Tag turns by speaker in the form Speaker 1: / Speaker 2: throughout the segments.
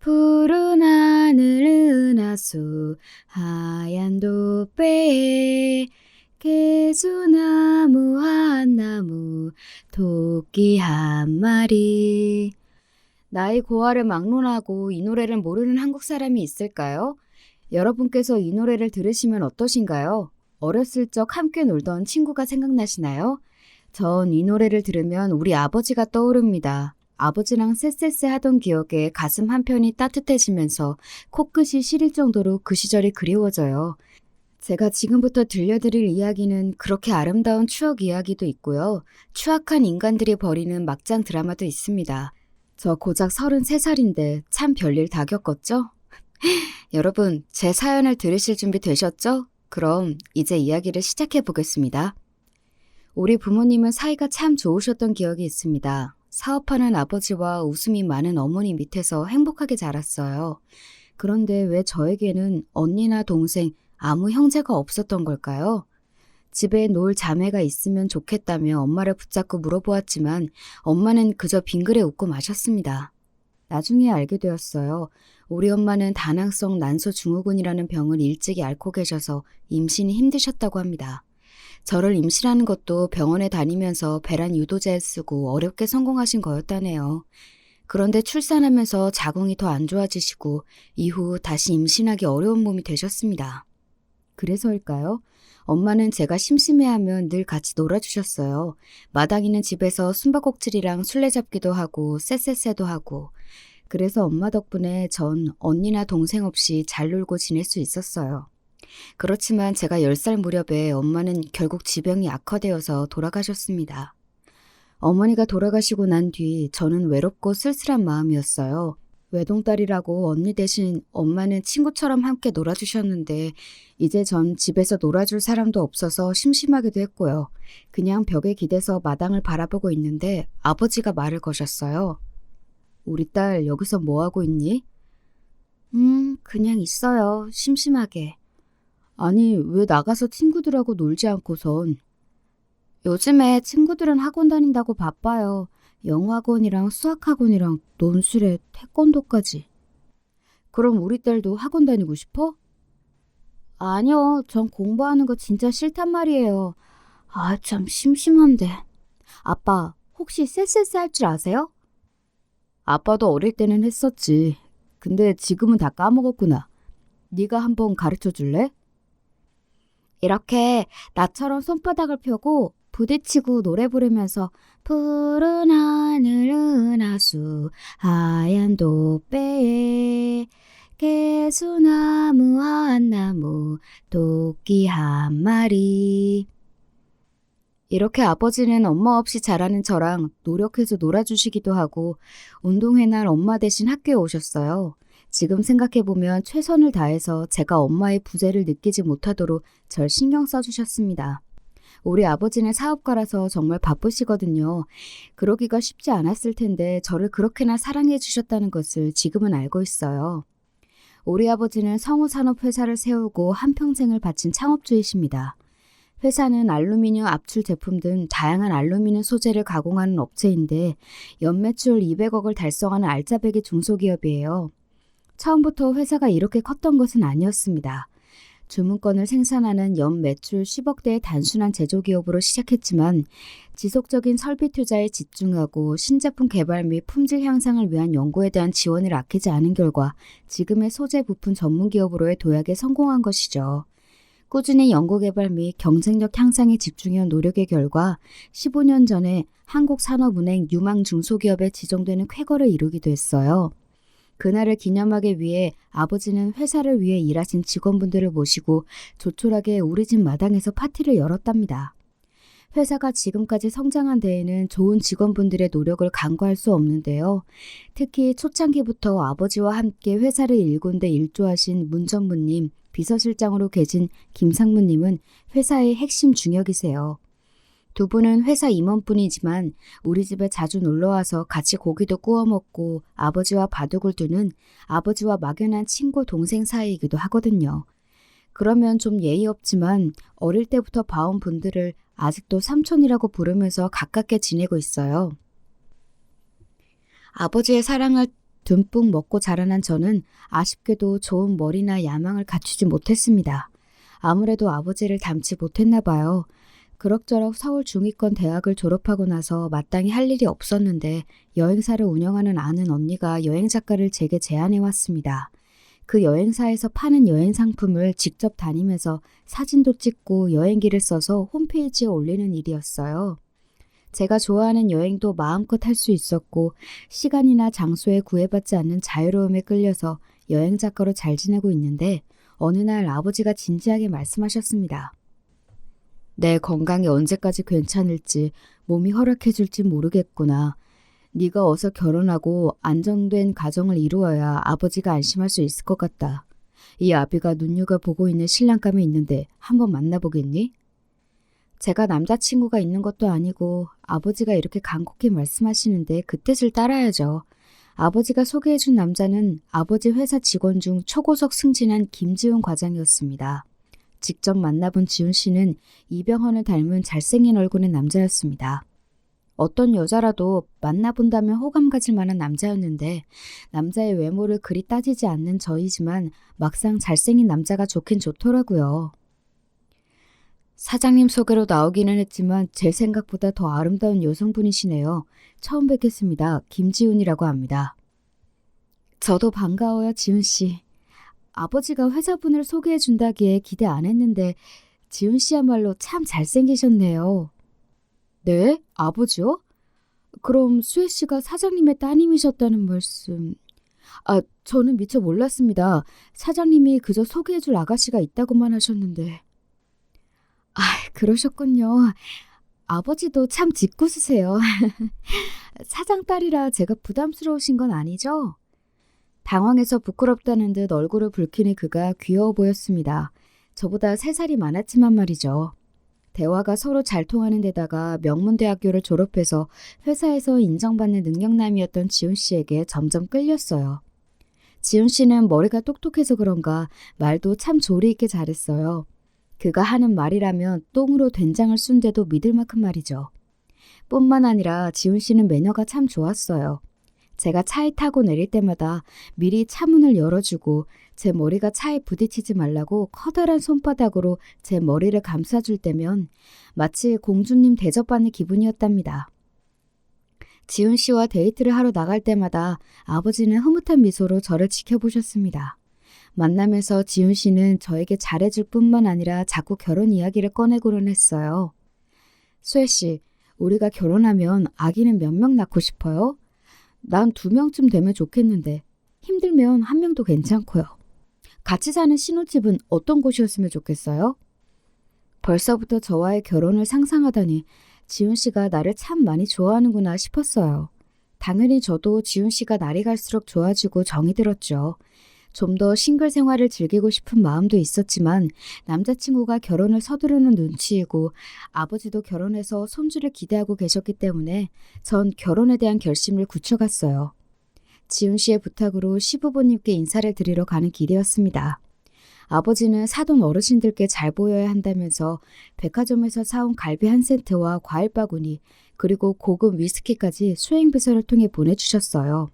Speaker 1: 푸른 하늘 은하수 하얀 돛배에 개수나무 한 나무 토끼 한 마리. 나의 고아를 막론하고 이 노래를 모르는 한국 사람이 있을까요? 여러분께서 이 노래를 들으시면 어떠신가요? 어렸을 적 함께 놀던 친구가 생각나시나요? 전 이 노래를 들으면 우리 아버지가 떠오릅니다. 아버지랑 쎄쎄쎄 하던 기억에 가슴 한편이 따뜻해지면서 코끝이 시릴 정도로 그 시절이 그리워져요. 제가 지금부터 들려드릴 이야기는 그렇게 아름다운 추억 이야기도 있고요. 추악한 인간들이 벌이는 막장 드라마도 있습니다. 저 고작 33살인데 참 별일 다 겪었죠? 여러분, 제 사연을 들으실 준비 되셨죠? 그럼 이제 이야기를 시작해 보겠습니다. 우리 부모님은 사이가 참 좋으셨던 기억이 있습니다. 사업하는 아버지와 웃음이 많은 어머니 밑에서 행복하게 자랐어요. 그런데 왜 저에게는 언니나 동생, 아무 형제가 없었던 걸까요? 집에 놀 자매가 있으면 좋겠다며 엄마를 붙잡고 물어보았지만 엄마는 그저 빙그레 웃고 마셨습니다. 나중에 알게 되었어요. 우리 엄마는 다낭성 난소증후군이라는 병을 일찍이 앓고 계셔서 임신이 힘드셨다고 합니다. 저를 임신하는 것도 병원에 다니면서 배란 유도제를 쓰고 어렵게 성공하신 거였다네요. 그런데 출산하면서 자궁이 더 안 좋아지시고 이후 다시 임신하기 어려운 몸이 되셨습니다. 그래서일까요? 엄마는 제가 심심해하면 늘 같이 놀아주셨어요. 마당 있는 집에서 숨바꼭질이랑 술래잡기도 하고 쎄쎄쎄도 하고. 그래서 엄마 덕분에 전 언니나 동생 없이 잘 놀고 지낼 수 있었어요. 그렇지만 제가 10살 무렵에 엄마는 결국 지병이 악화되어서 돌아가셨습니다. 어머니가 돌아가시고 난 뒤 저는 외롭고 쓸쓸한 마음이었어요. 외동딸이라고 언니 대신 엄마는 친구처럼 함께 놀아주셨는데 이제 전 집에서 놀아줄 사람도 없어서 심심하기도 했고요. 그냥 벽에 기대서 마당을 바라보고 있는데 아버지가 말을 거셨어요. 우리 딸 여기서 뭐 하고 있니? 그냥 있어요. 심심하게. 아니, 왜 나가서 친구들하고 놀지 않고선? 요즘에 친구들은 학원 다닌다고 바빠요. 영어학원이랑 수학학원이랑 논술에 태권도까지. 그럼 우리 딸도 학원 다니고 싶어? 아니요, 전 공부하는 거 진짜 싫단 말이에요. 아, 참 심심한데. 아빠, 혹시 쎄쎄쎄 할 줄 아세요? 아빠도 어릴 때는 했었지. 근데 지금은 다 까먹었구나. 네가 한번 가르쳐 줄래? 이렇게 나처럼 손바닥을 펴고 부딪히고 노래 부르면서 푸른 하늘 은하수 하얀 돛배에 개수나무 한 나무 토끼 한 마리. 이렇게 아버지는 엄마 없이 자라는 저랑 노력해서 놀아주시기도 하고 운동회 날 엄마 대신 학교에 오셨어요. 지금 생각해보면 최선을 다해서 제가 엄마의 부재를 느끼지 못하도록 절 신경 써주셨습니다. 우리 아버지는 사업가라서 정말 바쁘시거든요. 그러기가 쉽지 않았을 텐데 저를 그렇게나 사랑해 주셨다는 것을 지금은 알고 있어요. 우리 아버지는 성우산업회사를 세우고 한평생을 바친 창업주이십니다. 회사는 알루미늄 압출 제품 등 다양한 알루미늄 소재를 가공하는 업체인데 연매출 200억을 달성하는 알짜배기 중소기업이에요. 처음부터 회사가 이렇게 컸던 것은 아니었습니다. 주문권을 생산하는 연 매출 10억대의 단순한 제조기업으로 시작했지만 지속적인 설비 투자에 집중하고 신제품 개발 및 품질 향상을 위한 연구에 대한 지원을 아끼지 않은 결과 지금의 소재 부품 전문기업으로의 도약에 성공한 것이죠. 꾸준히 연구개발 및 경쟁력 향상에 집중해온 노력의 결과 15년 전에 한국산업은행 유망 중소기업에 지정되는 쾌거를 이루기도 했어요. 그날을 기념하기 위해 아버지는 회사를 위해 일하신 직원분들을 모시고 조촐하게 우리 집 마당에서 파티를 열었답니다. 회사가 지금까지 성장한 데에는 좋은 직원분들의 노력을 간과할 수 없는데요. 특히 초창기부터 아버지와 함께 회사를 일군데 일조하신 문 전무님, 비서실장으로 계신 김상무님은 회사의 핵심 중역이세요. 두 분은 회사 임원뿐이지만 우리 집에 자주 놀러와서 같이 고기도 구워 먹고 아버지와 바둑을 두는 아버지와 막연한 친구 동생 사이이기도 하거든요. 그러면 좀 예의 없지만 어릴 때부터 봐온 분들을 아직도 삼촌이라고 부르면서 가깝게 지내고 있어요. 아버지의 사랑을 듬뿍 먹고 자라난 저는 아쉽게도 좋은 머리나 야망을 갖추지 못했습니다. 아무래도 아버지를 닮지 못했나 봐요. 그럭저럭 서울 중위권 대학을 졸업하고 나서 마땅히 할 일이 없었는데 여행사를 운영하는 아는 언니가 여행 작가를 제게 제안해 왔습니다. 그 여행사에서 파는 여행 상품을 직접 다니면서 사진도 찍고 여행기를 써서 홈페이지에 올리는 일이었어요. 제가 좋아하는 여행도 마음껏 할 수 있었고 시간이나 장소에 구애받지 않는 자유로움에 끌려서 여행 작가로 잘 지내고 있는데 어느 날 아버지가 진지하게 말씀하셨습니다. 내 건강이 언제까지 괜찮을지 몸이 허락해줄지 모르겠구나. 네가 어서 결혼하고 안정된 가정을 이루어야 아버지가 안심할 수 있을 것 같다. 이 아비가 눈여겨보고 있는 신랑감이 있는데 한번 만나보겠니? 제가 남자친구가 있는 것도 아니고 아버지가 이렇게 간곡히 말씀하시는데 그 뜻을 따라야죠. 아버지가 소개해준 남자는 아버지 회사 직원 중 초고속 승진한 김지훈 과장이었습니다. 직접 만나본 지훈 씨는 이병헌을 닮은 잘생긴 얼굴의 남자였습니다. 어떤 여자라도 만나본다면 호감 가질 만한 남자였는데 남자의 외모를 그리 따지지 않는 저이지만 막상 잘생긴 남자가 좋긴 좋더라고요. 사장님 소개로 나오기는 했지만 제 생각보다 더 아름다운 여성분이시네요. 처음 뵙겠습니다. 김지훈이라고 합니다. 저도 반가워요, 지훈 씨. 아버지가 회사분을 소개해 준다기에 기대 안 했는데 지훈 씨야말로 참 잘생기셨네요. 네? 아버지요? 그럼 수혜 씨가 사장님의 따님이셨다는 말씀... 저는 미처 몰랐습니다. 사장님이 그저 소개해줄 아가씨가 있다고만 하셨는데... 그러셨군요. 아버지도 참 짓궂으세요. 사장 딸이라 제가 부담스러우신 건 아니죠? 당황해서 부끄럽다는 듯 얼굴을 붉히니 그가 귀여워 보였습니다. 저보다 3살이 많았지만 말이죠. 대화가 서로 잘 통하는 데다가 명문대학교를 졸업해서 회사에서 인정받는 능력남이었던 지훈 씨에게 점점 끌렸어요. 지훈 씨는 머리가 똑똑해서 그런가 말도 참 조리 있게 잘했어요. 그가 하는 말이라면 똥으로 된장을 쓴데도 믿을 만큼 말이죠. 뿐만 아니라 지훈 씨는 매너가 참 좋았어요. 제가 차에 타고 내릴 때마다 미리 차문을 열어주고 제 머리가 차에 부딪히지 말라고 커다란 손바닥으로 제 머리를 감싸줄 때면 마치 공주님 대접받는 기분이었답니다. 지훈 씨와 데이트를 하러 나갈 때마다 아버지는 흐뭇한 미소로 저를 지켜보셨습니다. 만나면서 지훈 씨는 저에게 잘해줄 뿐만 아니라 자꾸 결혼 이야기를 꺼내고는 했어요. 수혜 씨, 우리가 결혼하면 아기는 몇 명 낳고 싶어요? 난 2명쯤 되면 좋겠는데 힘들면 1명도 괜찮고요. 같이 사는 신혼집은 어떤 곳이었으면 좋겠어요? 벌써부터 저와의 결혼을 상상하다니 지훈 씨가 나를 참 많이 좋아하는구나 싶었어요. 당연히 저도 지훈 씨가 날이 갈수록 좋아지고 정이 들었죠. 좀 더 싱글 생활을 즐기고 싶은 마음도 있었지만 남자친구가 결혼을 서두르는 눈치이고 아버지도 결혼해서 손주를 기대하고 계셨기 때문에 전 결혼에 대한 결심을 굳혀갔어요. 지훈 씨의 부탁으로 시부모님께 인사를 드리러 가는 길이었습니다. 아버지는 사돈 어르신들께 잘 보여야 한다면서 백화점에서 사온 갈비 한 세트와 과일 바구니 그리고 고급 위스키까지 수행비서를 통해 보내주셨어요.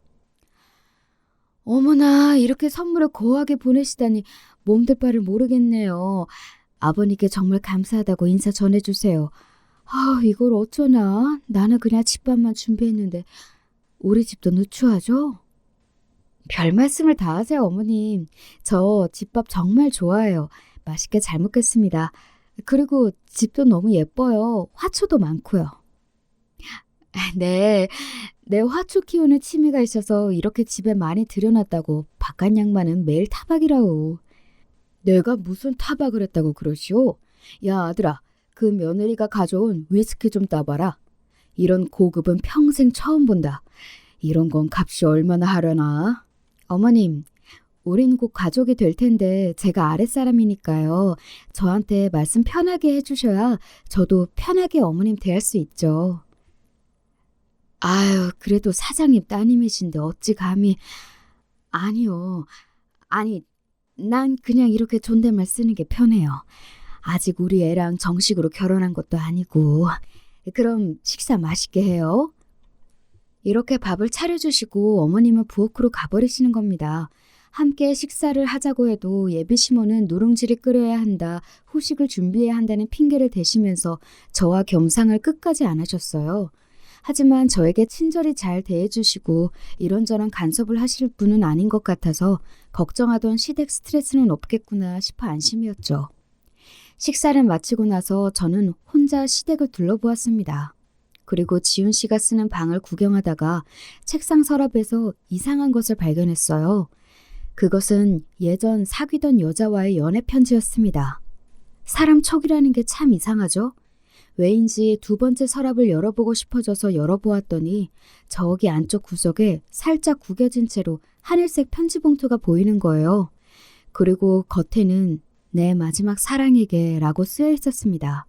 Speaker 1: 어머나, 이렇게 선물을 고하게 보내시다니 몸둘 바를 모르겠네요. 아버님께 정말 감사하다고 인사 전해주세요. 이걸 어쩌나. 나는 그냥 집밥만 준비했는데 우리 집도 누추하죠? 별 말씀을 다 하세요, 어머님. 저 집밥 정말 좋아해요. 맛있게 잘 먹겠습니다. 그리고 집도 너무 예뻐요. 화초도 많고요. 네, 내 화초 키우는 취미가 있어서 이렇게 집에 많이 들여놨다고 바깥 양반은 매일 타박이라오. 내가 무슨 타박을 했다고 그러시오? 야, 아들아, 그 며느리가 가져온 위스키 좀 따봐라. 이런 고급은 평생 처음 본다. 이런 건 값이 얼마나 하려나? 어머님, 우린 곧 가족이 될 텐데 제가 아랫사람이니까요. 저한테 말씀 편하게 해주셔야 저도 편하게 어머님 대할 수 있죠. 그래도 사장님 따님이신데 어찌 감히... 아니요. 아니, 난 그냥 이렇게 존댓말 쓰는 게 편해요. 아직 우리 애랑 정식으로 결혼한 것도 아니고. 그럼 식사 맛있게 해요. 이렇게 밥을 차려주시고 어머님은 부엌으로 가버리시는 겁니다. 함께 식사를 하자고 해도 예비 시모는 누룽지를 끓여야 한다, 후식을 준비해야 한다는 핑계를 대시면서 저와 겸상을 끝까지 안 하셨어요. 하지만 저에게 친절히 잘 대해주시고 이런저런 간섭을 하실 분은 아닌 것 같아서 걱정하던 시댁 스트레스는 없겠구나 싶어 안심이었죠. 식사를 마치고 나서 저는 혼자 시댁을 둘러보았습니다. 그리고 지훈 씨가 쓰는 방을 구경하다가 책상 서랍에서 이상한 것을 발견했어요. 그것은 예전 사귀던 여자와의 연애 편지였습니다. 사람 촉이라는 게 참 이상하죠? 왜인지 두 번째 서랍을 열어보고 싶어져서 열어보았더니 저기 안쪽 구석에 살짝 구겨진 채로 하늘색 편지 봉투가 보이는 거예요. 그리고 겉에는 내 마지막 사랑에게 라고 쓰여 있었습니다.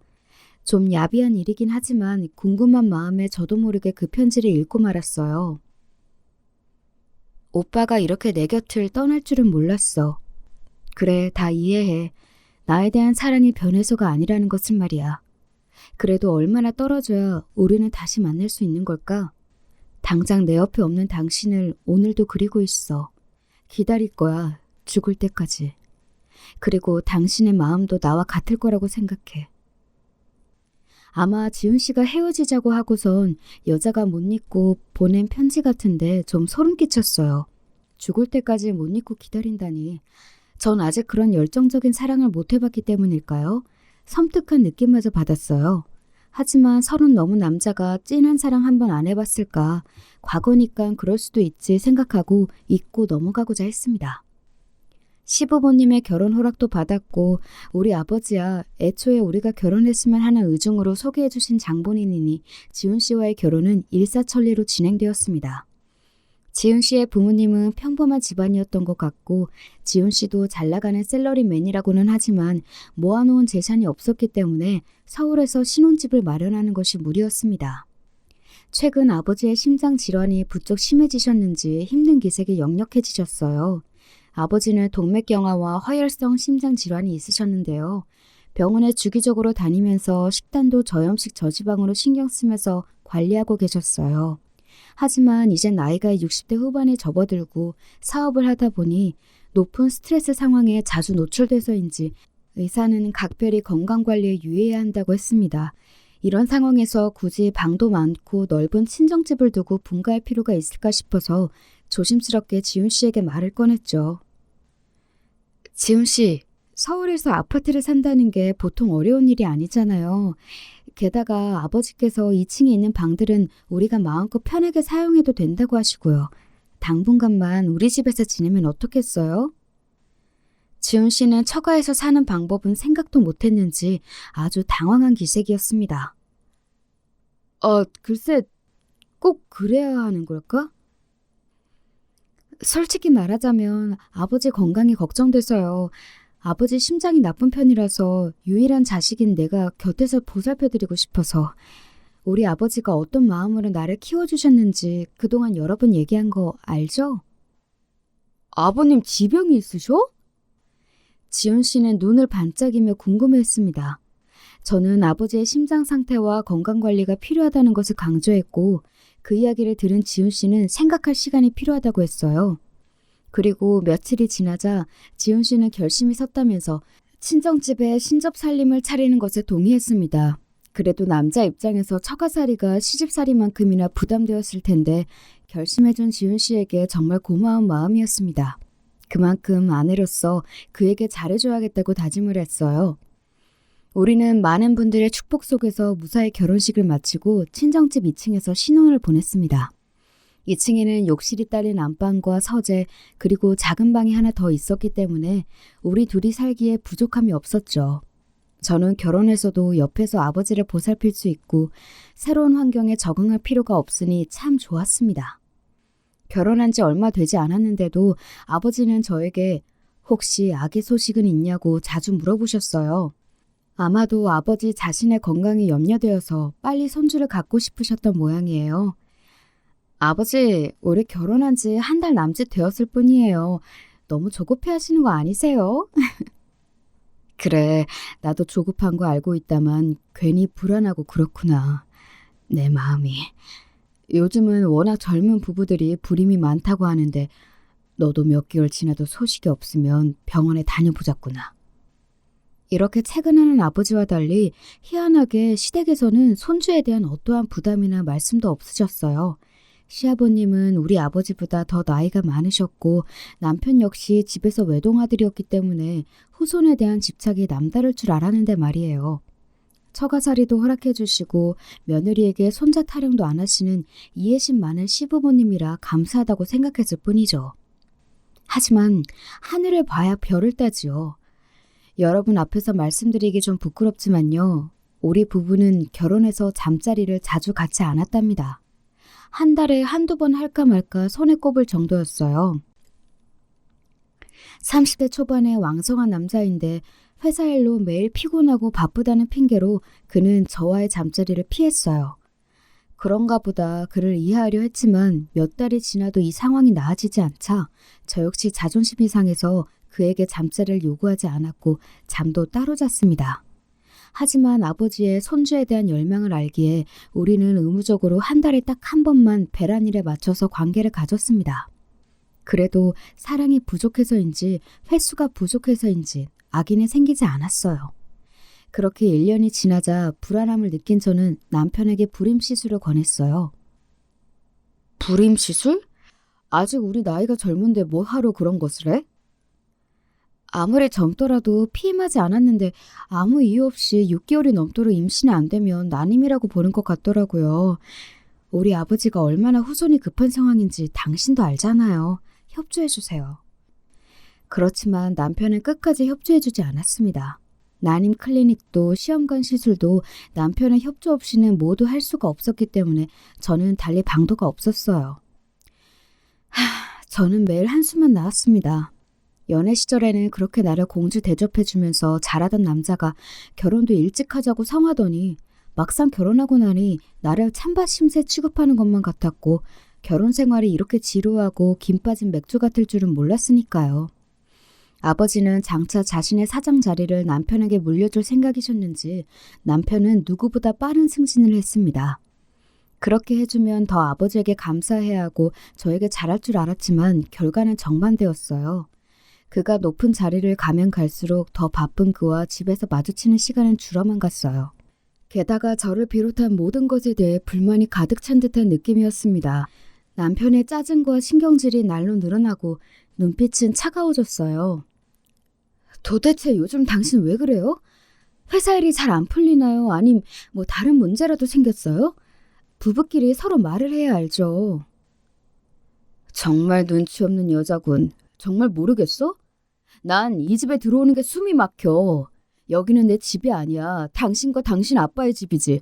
Speaker 1: 좀 야비한 일이긴 하지만 궁금한 마음에 저도 모르게 그 편지를 읽고 말았어요. 오빠가 이렇게 내 곁을 떠날 줄은 몰랐어. 그래, 다 이해해. 나에 대한 사랑이 변해서가 아니라는 것을 말이야. 그래도 얼마나 떨어져야 우리는 다시 만날 수 있는 걸까? 당장 내 옆에 없는 당신을 오늘도 그리고 있어. 기다릴 거야, 죽을 때까지. 그리고 당신의 마음도 나와 같을 거라고 생각해. 아마 지훈 씨가 헤어지자고 하고선 여자가 못 잊고 보낸 편지 같은데 좀 소름 끼쳤어요. 죽을 때까지 못 잊고 기다린다니. 전 아직 그런 열정적인 사랑을 못 해봤기 때문일까요? 섬뜩한 느낌마저 받았어요. 하지만 30 넘은 남자가 찐한 사랑 한 번 안 해봤을까. 과거니까 그럴 수도 있지 생각하고 잊고 넘어가고자 했습니다. 시부모님의 결혼 허락도 받았고 우리 아버지야 애초에 우리가 결혼했으면 하는 의중으로 소개해 주신 장본인이니 지훈 씨와의 결혼은 일사천리로 진행되었습니다. 지훈 씨의 부모님은 평범한 집안이었던 것 같고 지훈 씨도 잘 나가는 셀러리맨이라고는 하지만 모아놓은 재산이 없었기 때문에 서울에서 신혼집을 마련하는 것이 무리였습니다. 최근 아버지의 심장 질환이 부쩍 심해지셨는지 힘든 기색이 역력해지셨어요. 아버지는 동맥경화와 화열성 심장 질환이 있으셨는데요. 병원에 주기적으로 다니면서 식단도 저염식 저지방으로 신경 쓰면서 관리하고 계셨어요. 하지만 이제 나이가 60대 후반에 접어들고 사업을 하다 보니 높은 스트레스 상황에 자주 노출돼서인지 의사는 각별히 건강관리에 유의해야 한다고 했습니다. 이런 상황에서 굳이 방도 많고 넓은 친정집을 두고 분가할 필요가 있을까 싶어서 조심스럽게 지훈 씨에게 말을 꺼냈죠. 지훈 씨, 서울에서 아파트를 산다는 게 보통 어려운 일이 아니잖아요. 게다가 아버지께서 2층에 있는 방들은 우리가 마음껏 편하게 사용해도 된다고 하시고요. 당분간만 우리 집에서 지내면 어떻겠어요? 지훈 씨는 처가에서 사는 방법은 생각도 못했는지 아주 당황한 기색이었습니다. 글쎄, 꼭 그래야 하는 걸까? 솔직히 말하자면 아버지 건강이 걱정돼서요. 아버지 심장이 나쁜 편이라서 유일한 자식인 내가 곁에서 보살펴드리고 싶어서. 우리 아버지가 어떤 마음으로 나를 키워주셨는지 그동안 여러 번 얘기한 거 알죠? 아버님 지병이 있으셔? 지훈 씨는 눈을 반짝이며 궁금해했습니다. 저는 아버지의 심장 상태와 건강관리가 필요하다는 것을 강조했고 그 이야기를 들은 지훈 씨는 생각할 시간이 필요하다고 했어요. 그리고 며칠이 지나자 지훈 씨는 결심이 섰다면서 친정집에 신접살림을 차리는 것에 동의했습니다. 그래도 남자 입장에서 처가살이가 시집살이만큼이나 부담되었을 텐데 결심해준 지훈 씨에게 정말 고마운 마음이었습니다. 그만큼 아내로서 그에게 잘해줘야겠다고 다짐을 했어요. 우리는 많은 분들의 축복 속에서 무사히 결혼식을 마치고 친정집 2층에서 신혼을 보냈습니다. 2층에는 욕실이 딸린 안방과 서재 그리고 작은 방이 하나 더 있었기 때문에 우리 둘이 살기에 부족함이 없었죠. 저는 결혼해서도 옆에서 아버지를 보살필 수 있고 새로운 환경에 적응할 필요가 없으니 참 좋았습니다. 결혼한 지 얼마 되지 않았는데도 아버지는 저에게 혹시 아기 소식은 있냐고 자주 물어보셨어요. 아마도 아버지 자신의 건강이 염려되어서 빨리 손주를 갖고 싶으셨던 모양이에요. 아버지, 올해 결혼한 지 한 달 남짓 되었을 뿐이에요. 너무 조급해 하시는 거 아니세요? 그래, 나도 조급한 거 알고 있다만 괜히 불안하고 그렇구나. 내 마음이. 요즘은 워낙 젊은 부부들이 불임이 많다고 하는데 너도 몇 개월 지나도 소식이 없으면 병원에 다녀보자꾸나. 이렇게 채근하는 아버지와 달리 희한하게 시댁에서는 손주에 대한 어떠한 부담이나 말씀도 없으셨어요. 시아버님은 우리 아버지보다 더 나이가 많으셨고 남편 역시 집에서 외동아들이었기 때문에 후손에 대한 집착이 남다를 줄 알았는데 말이에요. 처가살이도 허락해 주시고 며느리에게 손자 타령도 안 하시는 이해심 많은 시부모님이라 감사하다고 생각했을 뿐이죠. 하지만 하늘을 봐야 별을 따지요. 여러분 앞에서 말씀드리기 좀 부끄럽지만요. 우리 부부는 결혼해서 잠자리를 자주 같이 않았답니다. 한 달에 한두 번 할까 말까 손에 꼽을 정도였어요. 30대 초반의 왕성한 남자인데 회사 일로 매일 피곤하고 바쁘다는 핑계로 그는 저와의 잠자리를 피했어요. 그런가 보다 그를 이해하려 했지만 몇 달이 지나도 이 상황이 나아지지 않자 저 역시 자존심이 상해서 그에게 잠자리를 요구하지 않았고 잠도 따로 잤습니다. 하지만 아버지의 손주에 대한 열망을 알기에 우리는 의무적으로 한 달에 딱 한 번만 배란일에 맞춰서 관계를 가졌습니다. 그래도 사랑이 부족해서인지 횟수가 부족해서인지 악인이 생기지 않았어요. 그렇게 1년이 지나자 불안함을 느낀 저는 남편에게 불임시술을 권했어요. 불임시술? 아직 우리 나이가 젊은데 뭐 하러 그런 것을 해? 아무리 젊더라도 피임하지 않았는데 아무 이유 없이 6개월이 넘도록 임신이 안 되면 난임이라고 보는 것 같더라고요. 우리 아버지가 얼마나 후손이 급한 상황인지 당신도 알잖아요. 협조해주세요. 그렇지만 남편은 끝까지 협조해주지 않았습니다. 난임 클리닉도 시험관 시술도 남편의 협조 없이는 모두 할 수가 없었기 때문에 저는 달리 방도가 없었어요. 저는 매일 한숨만 나왔습니다. 연애 시절에는 그렇게 나를 공주 대접해주면서 잘하던 남자가 결혼도 일찍 하자고 성하더니 막상 결혼하고 나니 나를 찬밥 심세 취급하는 것만 같았고 결혼 생활이 이렇게 지루하고 김 빠진 맥주 같을 줄은 몰랐으니까요. 아버지는 장차 자신의 사장 자리를 남편에게 물려줄 생각이셨는지 남편은 누구보다 빠른 승진을 했습니다. 그렇게 해주면 더 아버지에게 감사해야 하고 저에게 잘할 줄 알았지만 결과는 정반대였어요. 그가 높은 자리를 가면 갈수록 더 바쁜 그와 집에서 마주치는 시간은 줄어만 갔어요. 게다가 저를 비롯한 모든 것에 대해 불만이 가득 찬 듯한 느낌이었습니다. 남편의 짜증과 신경질이 날로 늘어나고 눈빛은 차가워졌어요. 도대체 요즘 당신 왜 그래요? 회사 일이 잘 안 풀리나요? 아님 뭐 다른 문제라도 생겼어요? 부부끼리 서로 말을 해야 알죠. 정말 눈치 없는 여자군. 정말 모르겠어? 난 이 집에 들어오는 게 숨이 막혀. 여기는 내 집이 아니야. 당신과 당신 아빠의 집이지.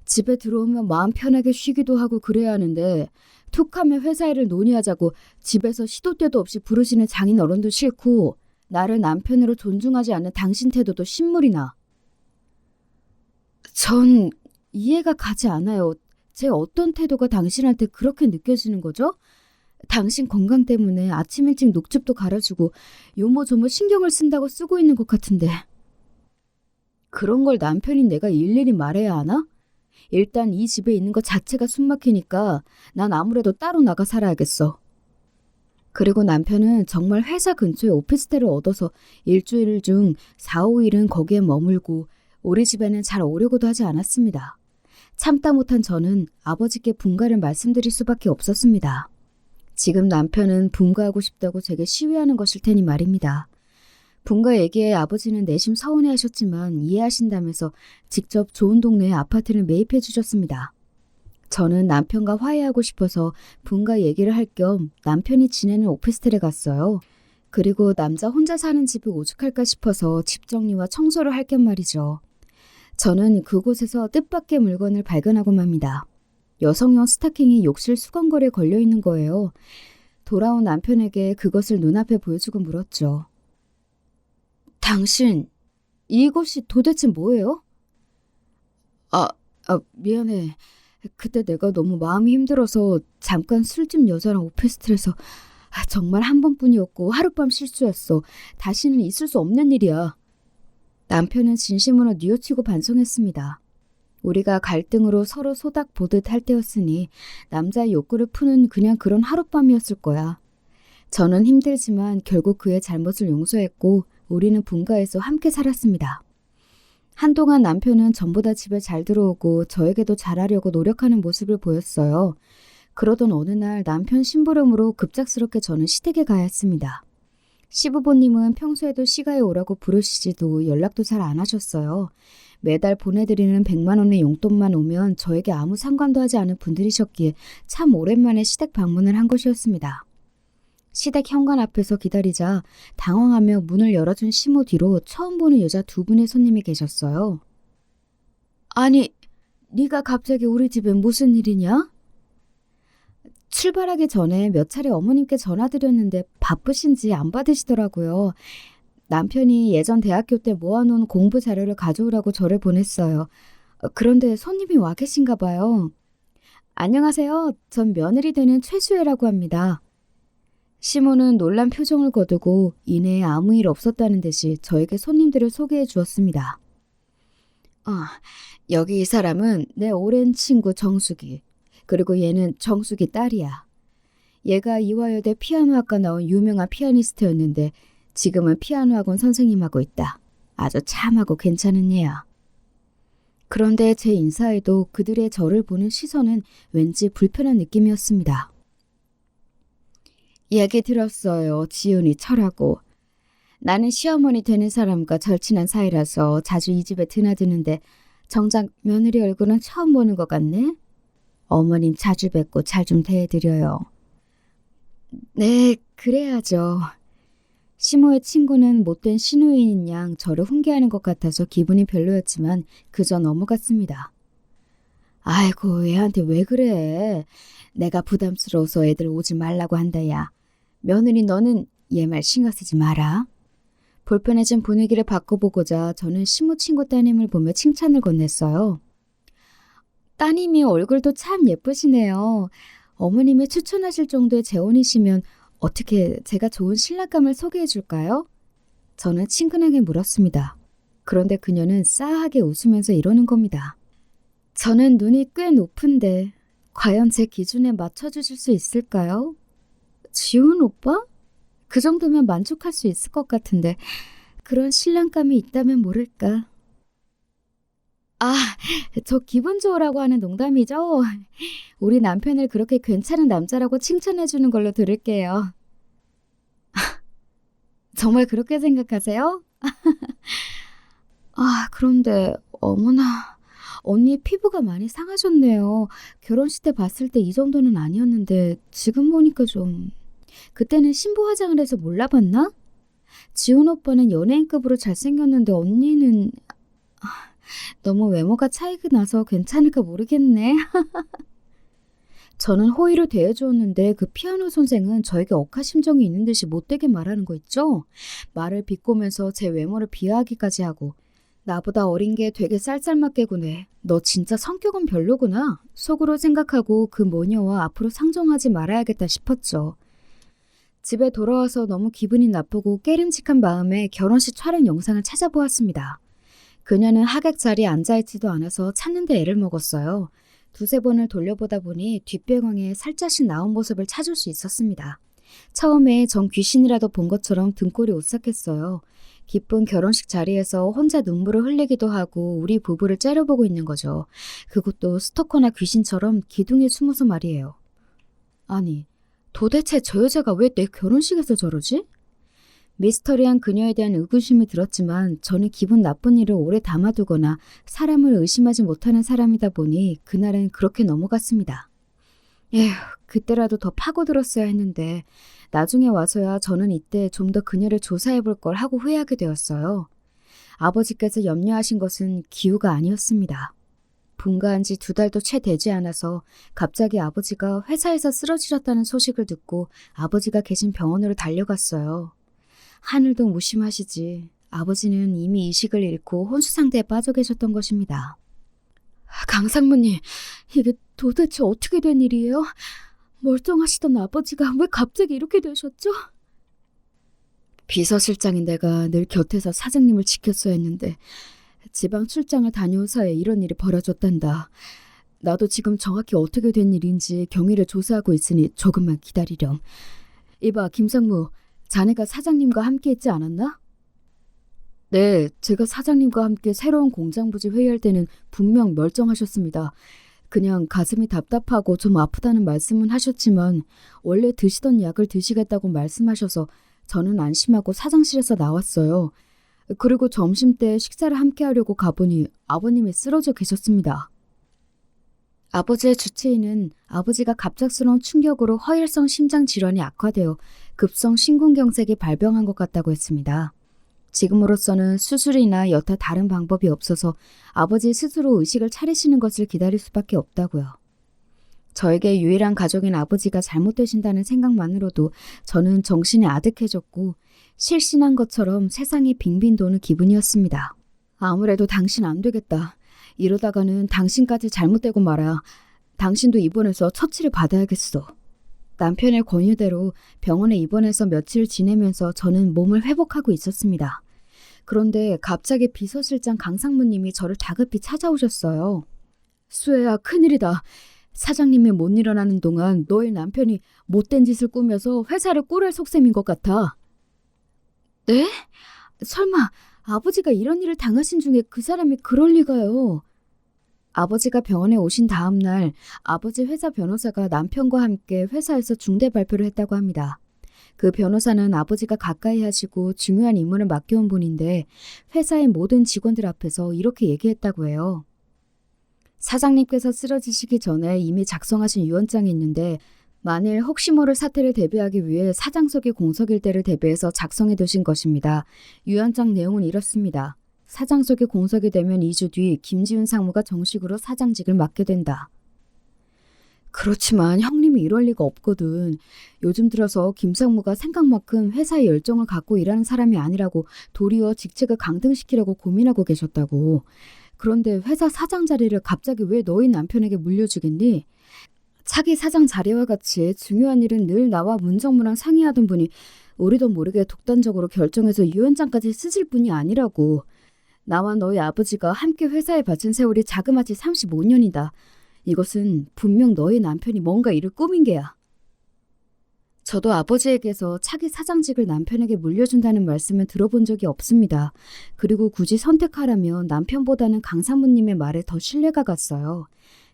Speaker 1: 집에 들어오면 마음 편하게 쉬기도 하고 그래야 하는데 툭하면 회사 일을 논의하자고 집에서 시도 때도 없이 부르시는 장인 어른도 싫고 나를 남편으로 존중하지 않는 당신 태도도 신물이 나. 전 이해가 가지 않아요. 제 어떤 태도가 당신한테 그렇게 느껴지는 거죠? 당신 건강 때문에 아침 일찍 녹즙도 갈아주고 요모조모 신경을 쓴다고 쓰고 있는 것 같은데. 그런 걸 남편인 내가 일일이 말해야 하나? 일단 이 집에 있는 것 자체가 숨막히니까 난 아무래도 따로 나가 살아야겠어. 그리고 남편은 정말 회사 근처에 오피스텔을 얻어서 일주일 중 4, 5일은 거기에 머물고 우리 집에는 잘 오려고도 하지 않았습니다. 참다 못한 저는 아버지께 분가를 말씀드릴 수밖에 없었습니다. 지금 남편은 분가하고 싶다고 제게 시위하는 것일 테니 말입니다. 분가 얘기에 아버지는 내심 서운해하셨지만 이해하신다면서 직접 좋은 동네에 아파트를 매입해 주셨습니다. 저는 남편과 화해하고 싶어서 분가 얘기를 할 겸 남편이 지내는 오피스텔에 갔어요. 그리고 남자 혼자 사는 집이 오죽할까 싶어서 집 정리와 청소를 할 겸 말이죠. 저는 그곳에서 뜻밖의 물건을 발견하고 맙니다. 여성용 스타킹이 욕실 수건걸이에 걸려있는 거예요. 돌아온 남편에게 그것을 눈앞에 보여주고 물었죠. 당신, 이것이 도대체 뭐예요? 미안해. 그때 내가 너무 마음이 힘들어서 잠깐 술집 여자랑 오피스텔에서 정말 한 번뿐이었고 하룻밤 실수였어. 다시는 있을 수 없는 일이야. 남편은 진심으로 뉘우치고 반성했습니다. 우리가 갈등으로 서로 소닥 보듯 할 때였으니 남자의 욕구를 푸는 그냥 그런 하룻밤이었을 거야. 저는 힘들지만 결국 그의 잘못을 용서했고 우리는 분가해서 함께 살았습니다. 한동안 남편은 전보다 집에 잘 들어오고 저에게도 잘하려고 노력하는 모습을 보였어요. 그러던 어느 날 남편 심부름으로 급작스럽게 저는 시댁에 가야 했습니다. 시부모님은 평소에도 시가에 오라고 부르시지도 연락도 잘 안 하셨어요. 매달 보내드리는 100만 원의 용돈만 오면 저에게 아무 상관도 하지 않은 분들이셨기에 참 오랜만에 시댁 방문을 한 것이었습니다. 시댁 현관 앞에서 기다리자 당황하며 문을 열어준 시모 뒤로 처음 보는 여자 두 분의 손님이 계셨어요. 아니, 네가 갑자기 우리 집에 무슨 일이냐? 출발하기 전에 몇 차례 어머님께 전화드렸는데 바쁘신지 안 받으시더라고요. 남편이 예전 대학교 때 모아놓은 공부 자료를 가져오라고 저를 보냈어요. 그런데 손님이 와 계신가 봐요. 안녕하세요. 전 며느리 되는 최수혜라고 합니다. 시모는 놀란 표정을 거두고 이내에 아무 일 없었다는 듯이 저에게 손님들을 소개해 주었습니다. 여기 이 사람은 내 오랜 친구 정숙이. 그리고 얘는 정숙이 딸이야. 얘가 이화여대 피아노학과 나온 유명한 피아니스트였는데 지금은 피아노 학원 선생님 하고 있다. 아주 참하고 괜찮은 얘야. 그런데 제 인사에도 그들의 저를 보는 시선은 왠지 불편한 느낌이었습니다. 얘기 들었어요. 지훈이 철하고. 나는 시어머니 되는 사람과 절친한 사이라서 자주 이 집에 드나드는데 정작 며느리 얼굴은 처음 보는 것 같네. 어머님 자주 뵙고 잘 좀 대해드려요. 네, 그래야죠. 시모의 친구는 못된 시누이인 양 저를 훈계하는 것 같아서 기분이 별로였지만 그저 넘어갔습니다. 아이고, 얘한테 왜 그래? 내가 부담스러워서 애들 오지 말라고 한다, 야. 며느리 너는 얘 말 신경 쓰지 마라. 불편해진 분위기를 바꿔보고자 저는 시모 친구 따님을 보며 칭찬을 건넸어요. 따님이 얼굴도 참 예쁘시네요. 어머님이 추천하실 정도의 재혼이시면 어떻게 제가 좋은 신랑감을 소개해 줄까요? 저는 친근하게 물었습니다. 그런데 그녀는 싸하게 웃으면서 이러는 겁니다. 저는 눈이 꽤 높은데 과연 제 기준에 맞춰주실 수 있을까요? 지훈 오빠? 그 정도면 만족할 수 있을 것 같은데 그런 신랑감이 있다면 모를까. 저 기분 좋으라고 하는 농담이죠? 우리 남편을 그렇게 괜찮은 남자라고 칭찬해주는 걸로 들을게요. 정말 그렇게 생각하세요? 그런데 어머나, 언니 피부가 많이 상하셨네요. 결혼식 때 봤을 때 이 정도는 아니었는데 지금 보니까 좀... 그때는 신부 화장을 해서 몰라봤나? 지훈 오빠는 연예인급으로 잘생겼는데 언니는... 너무 외모가 차이가 나서 괜찮을까 모르겠네. 저는 호의로 대해주었는데 그 피아노 선생은 저에게 억하심정이 있는 듯이 못되게 말하는 거 있죠? 말을 비꼬면서 제 외모를 비하하기까지 하고 나보다 어린 게 되게 쌀쌀맞게 구네. 너 진짜 성격은 별로구나. 속으로 생각하고 그 모녀와 앞으로 상종하지 말아야겠다 싶었죠. 집에 돌아와서 너무 기분이 나쁘고 깨름직한 마음에 결혼식 촬영 영상을 찾아보았습니다. 그녀는 하객 자리에 앉아있지도 않아서 찾는데 애를 먹었어요. 두세 번을 돌려보다 보니 뒷배경에 살짝씩 나온 모습을 찾을 수 있었습니다. 처음에 전 귀신이라도 본 것처럼 등골이 오싹했어요. 기쁜 결혼식 자리에서 혼자 눈물을 흘리기도 하고 우리 부부를 째려보고 있는 거죠. 그것도 스토커나 귀신처럼 기둥에 숨어서 말이에요. 아니, 도대체 저 여자가 왜 내 결혼식에서 저러지? 미스터리한 그녀에 대한 의구심이 들었지만 저는 기분 나쁜 일을 오래 담아두거나 사람을 의심하지 못하는 사람이다 보니 그날은 그렇게 넘어갔습니다. 에휴, 그때라도 더 파고들었어야 했는데 나중에 와서야 저는 이때 좀 더 그녀를 조사해볼 걸 하고 후회하게 되었어요. 아버지께서 염려하신 것은 기우가 아니었습니다. 분가한 지 2달도 채 되지 않아서 갑자기 아버지가 회사에서 쓰러지셨다는 소식을 듣고 아버지가 계신 병원으로 달려갔어요. 하늘도 무심하시지. 아버지는 이미 이식을 잃고 혼수상태에 빠져 계셨던 것입니다. 강상무님, 이게 도대체 어떻게 된 일이에요? 멀쩡하시던 아버지가 왜 갑자기 이렇게 되셨죠? 비서실장인 내가 늘 곁에서 사장님을 지켰어야 했는데 지방 출장을 다녀온 사이에 이런 일이 벌어졌단다. 나도 지금 정확히 어떻게 된 일인지 경위를 조사하고 있으니 조금만 기다리렴. 이봐, 김상무, 자네가 사장님과 함께 있지 않았나? 네, 제가 사장님과 함께 새로운 공장 부지 회의할 때는 분명 멀쩡하셨습니다. 그냥 가슴이 답답하고 좀 아프다는 말씀은 하셨지만 원래 드시던 약을 드시겠다고 말씀하셔서 저는 안심하고 사장실에서 나왔어요. 그리고 점심때 식사를 함께 하려고 가보니 아버님이 쓰러져 계셨습니다. 아버지의 주치의는 아버지가 갑작스러운 충격으로 허혈성 심장 질환이 악화되어 급성 심근경색이 발병한 것 같다고 했습니다. 지금으로서는 수술이나 여타 다른 방법이 없어서 아버지 스스로 의식을 차리시는 것을 기다릴 수밖에 없다고요. 저에게 유일한 가족인 아버지가 잘못되신다는 생각만으로도 저는 정신이 아득해졌고 실신한 것처럼 세상이 빙빙 도는 기분이었습니다. 아무래도 당신 안 되겠다. 이러다가는 당신까지 잘못되고 말아. 당신도 입원해서 처치를 받아야겠어. 남편의 권유대로 병원에 입원해서 며칠 지내면서 저는 몸을 회복하고 있었습니다. 그런데 갑자기 비서실장 강상무님이 저를 다급히 찾아오셨어요. 수혜야, 큰일이다. 사장님이 못 일어나는 동안 너의 남편이 못된 짓을 꾸며서 회사를 꿀할 속셈인 것 같아. 네? 설마 아버지가 이런 일을 당하신 중에 그 사람이 그럴 리가요. 아버지가 병원에 오신 다음 날 아버지 회사 변호사가 남편과 함께 회사에서 중대 발표를 했다고 합니다. 그 변호사는 아버지가 가까이 하시고 중요한 임무를 맡겨온 분인데 회사의 모든 직원들 앞에서 이렇게 얘기했다고 해요. 사장님께서 쓰러지시기 전에 이미 작성하신 유언장이 있는데 만일 혹시 모를 사태를 대비하기 위해 사장석이 공석일대를 대비해서 작성해 두신 것입니다. 유언장 내용은 이렇습니다. 사장석이 공석이 되면 2주 뒤 김지훈 상무가 정식으로 사장직을 맡게 된다. 그렇지만 형님이 이럴 리가 없거든. 요즘 들어서 김 상무가 생각만큼 회사에 열정을 갖고 일하는 사람이 아니라고 도리어 직책을 강등시키려고 고민하고 계셨다고. 그런데 회사 사장 자리를 갑자기 왜 너희 남편에게 물려주겠니? 차기 사장 자리와 같이 중요한 일은 늘 나와 문정무랑 상의하던 분이 우리도 모르게 독단적으로 결정해서 유언장까지 쓰실 분이 아니라고. 나와 너희 아버지가 함께 회사에 바친 세월이 자그마치 35년이다. 이것은 분명 너희 남편이 뭔가 일을 꾸민 게야. 저도 아버지에게서 차기 사장직을 남편에게 물려준다는 말씀을 들어본 적이 없습니다. 그리고 굳이 선택하라면 남편보다는 강상무님의 말에 더 신뢰가 갔어요.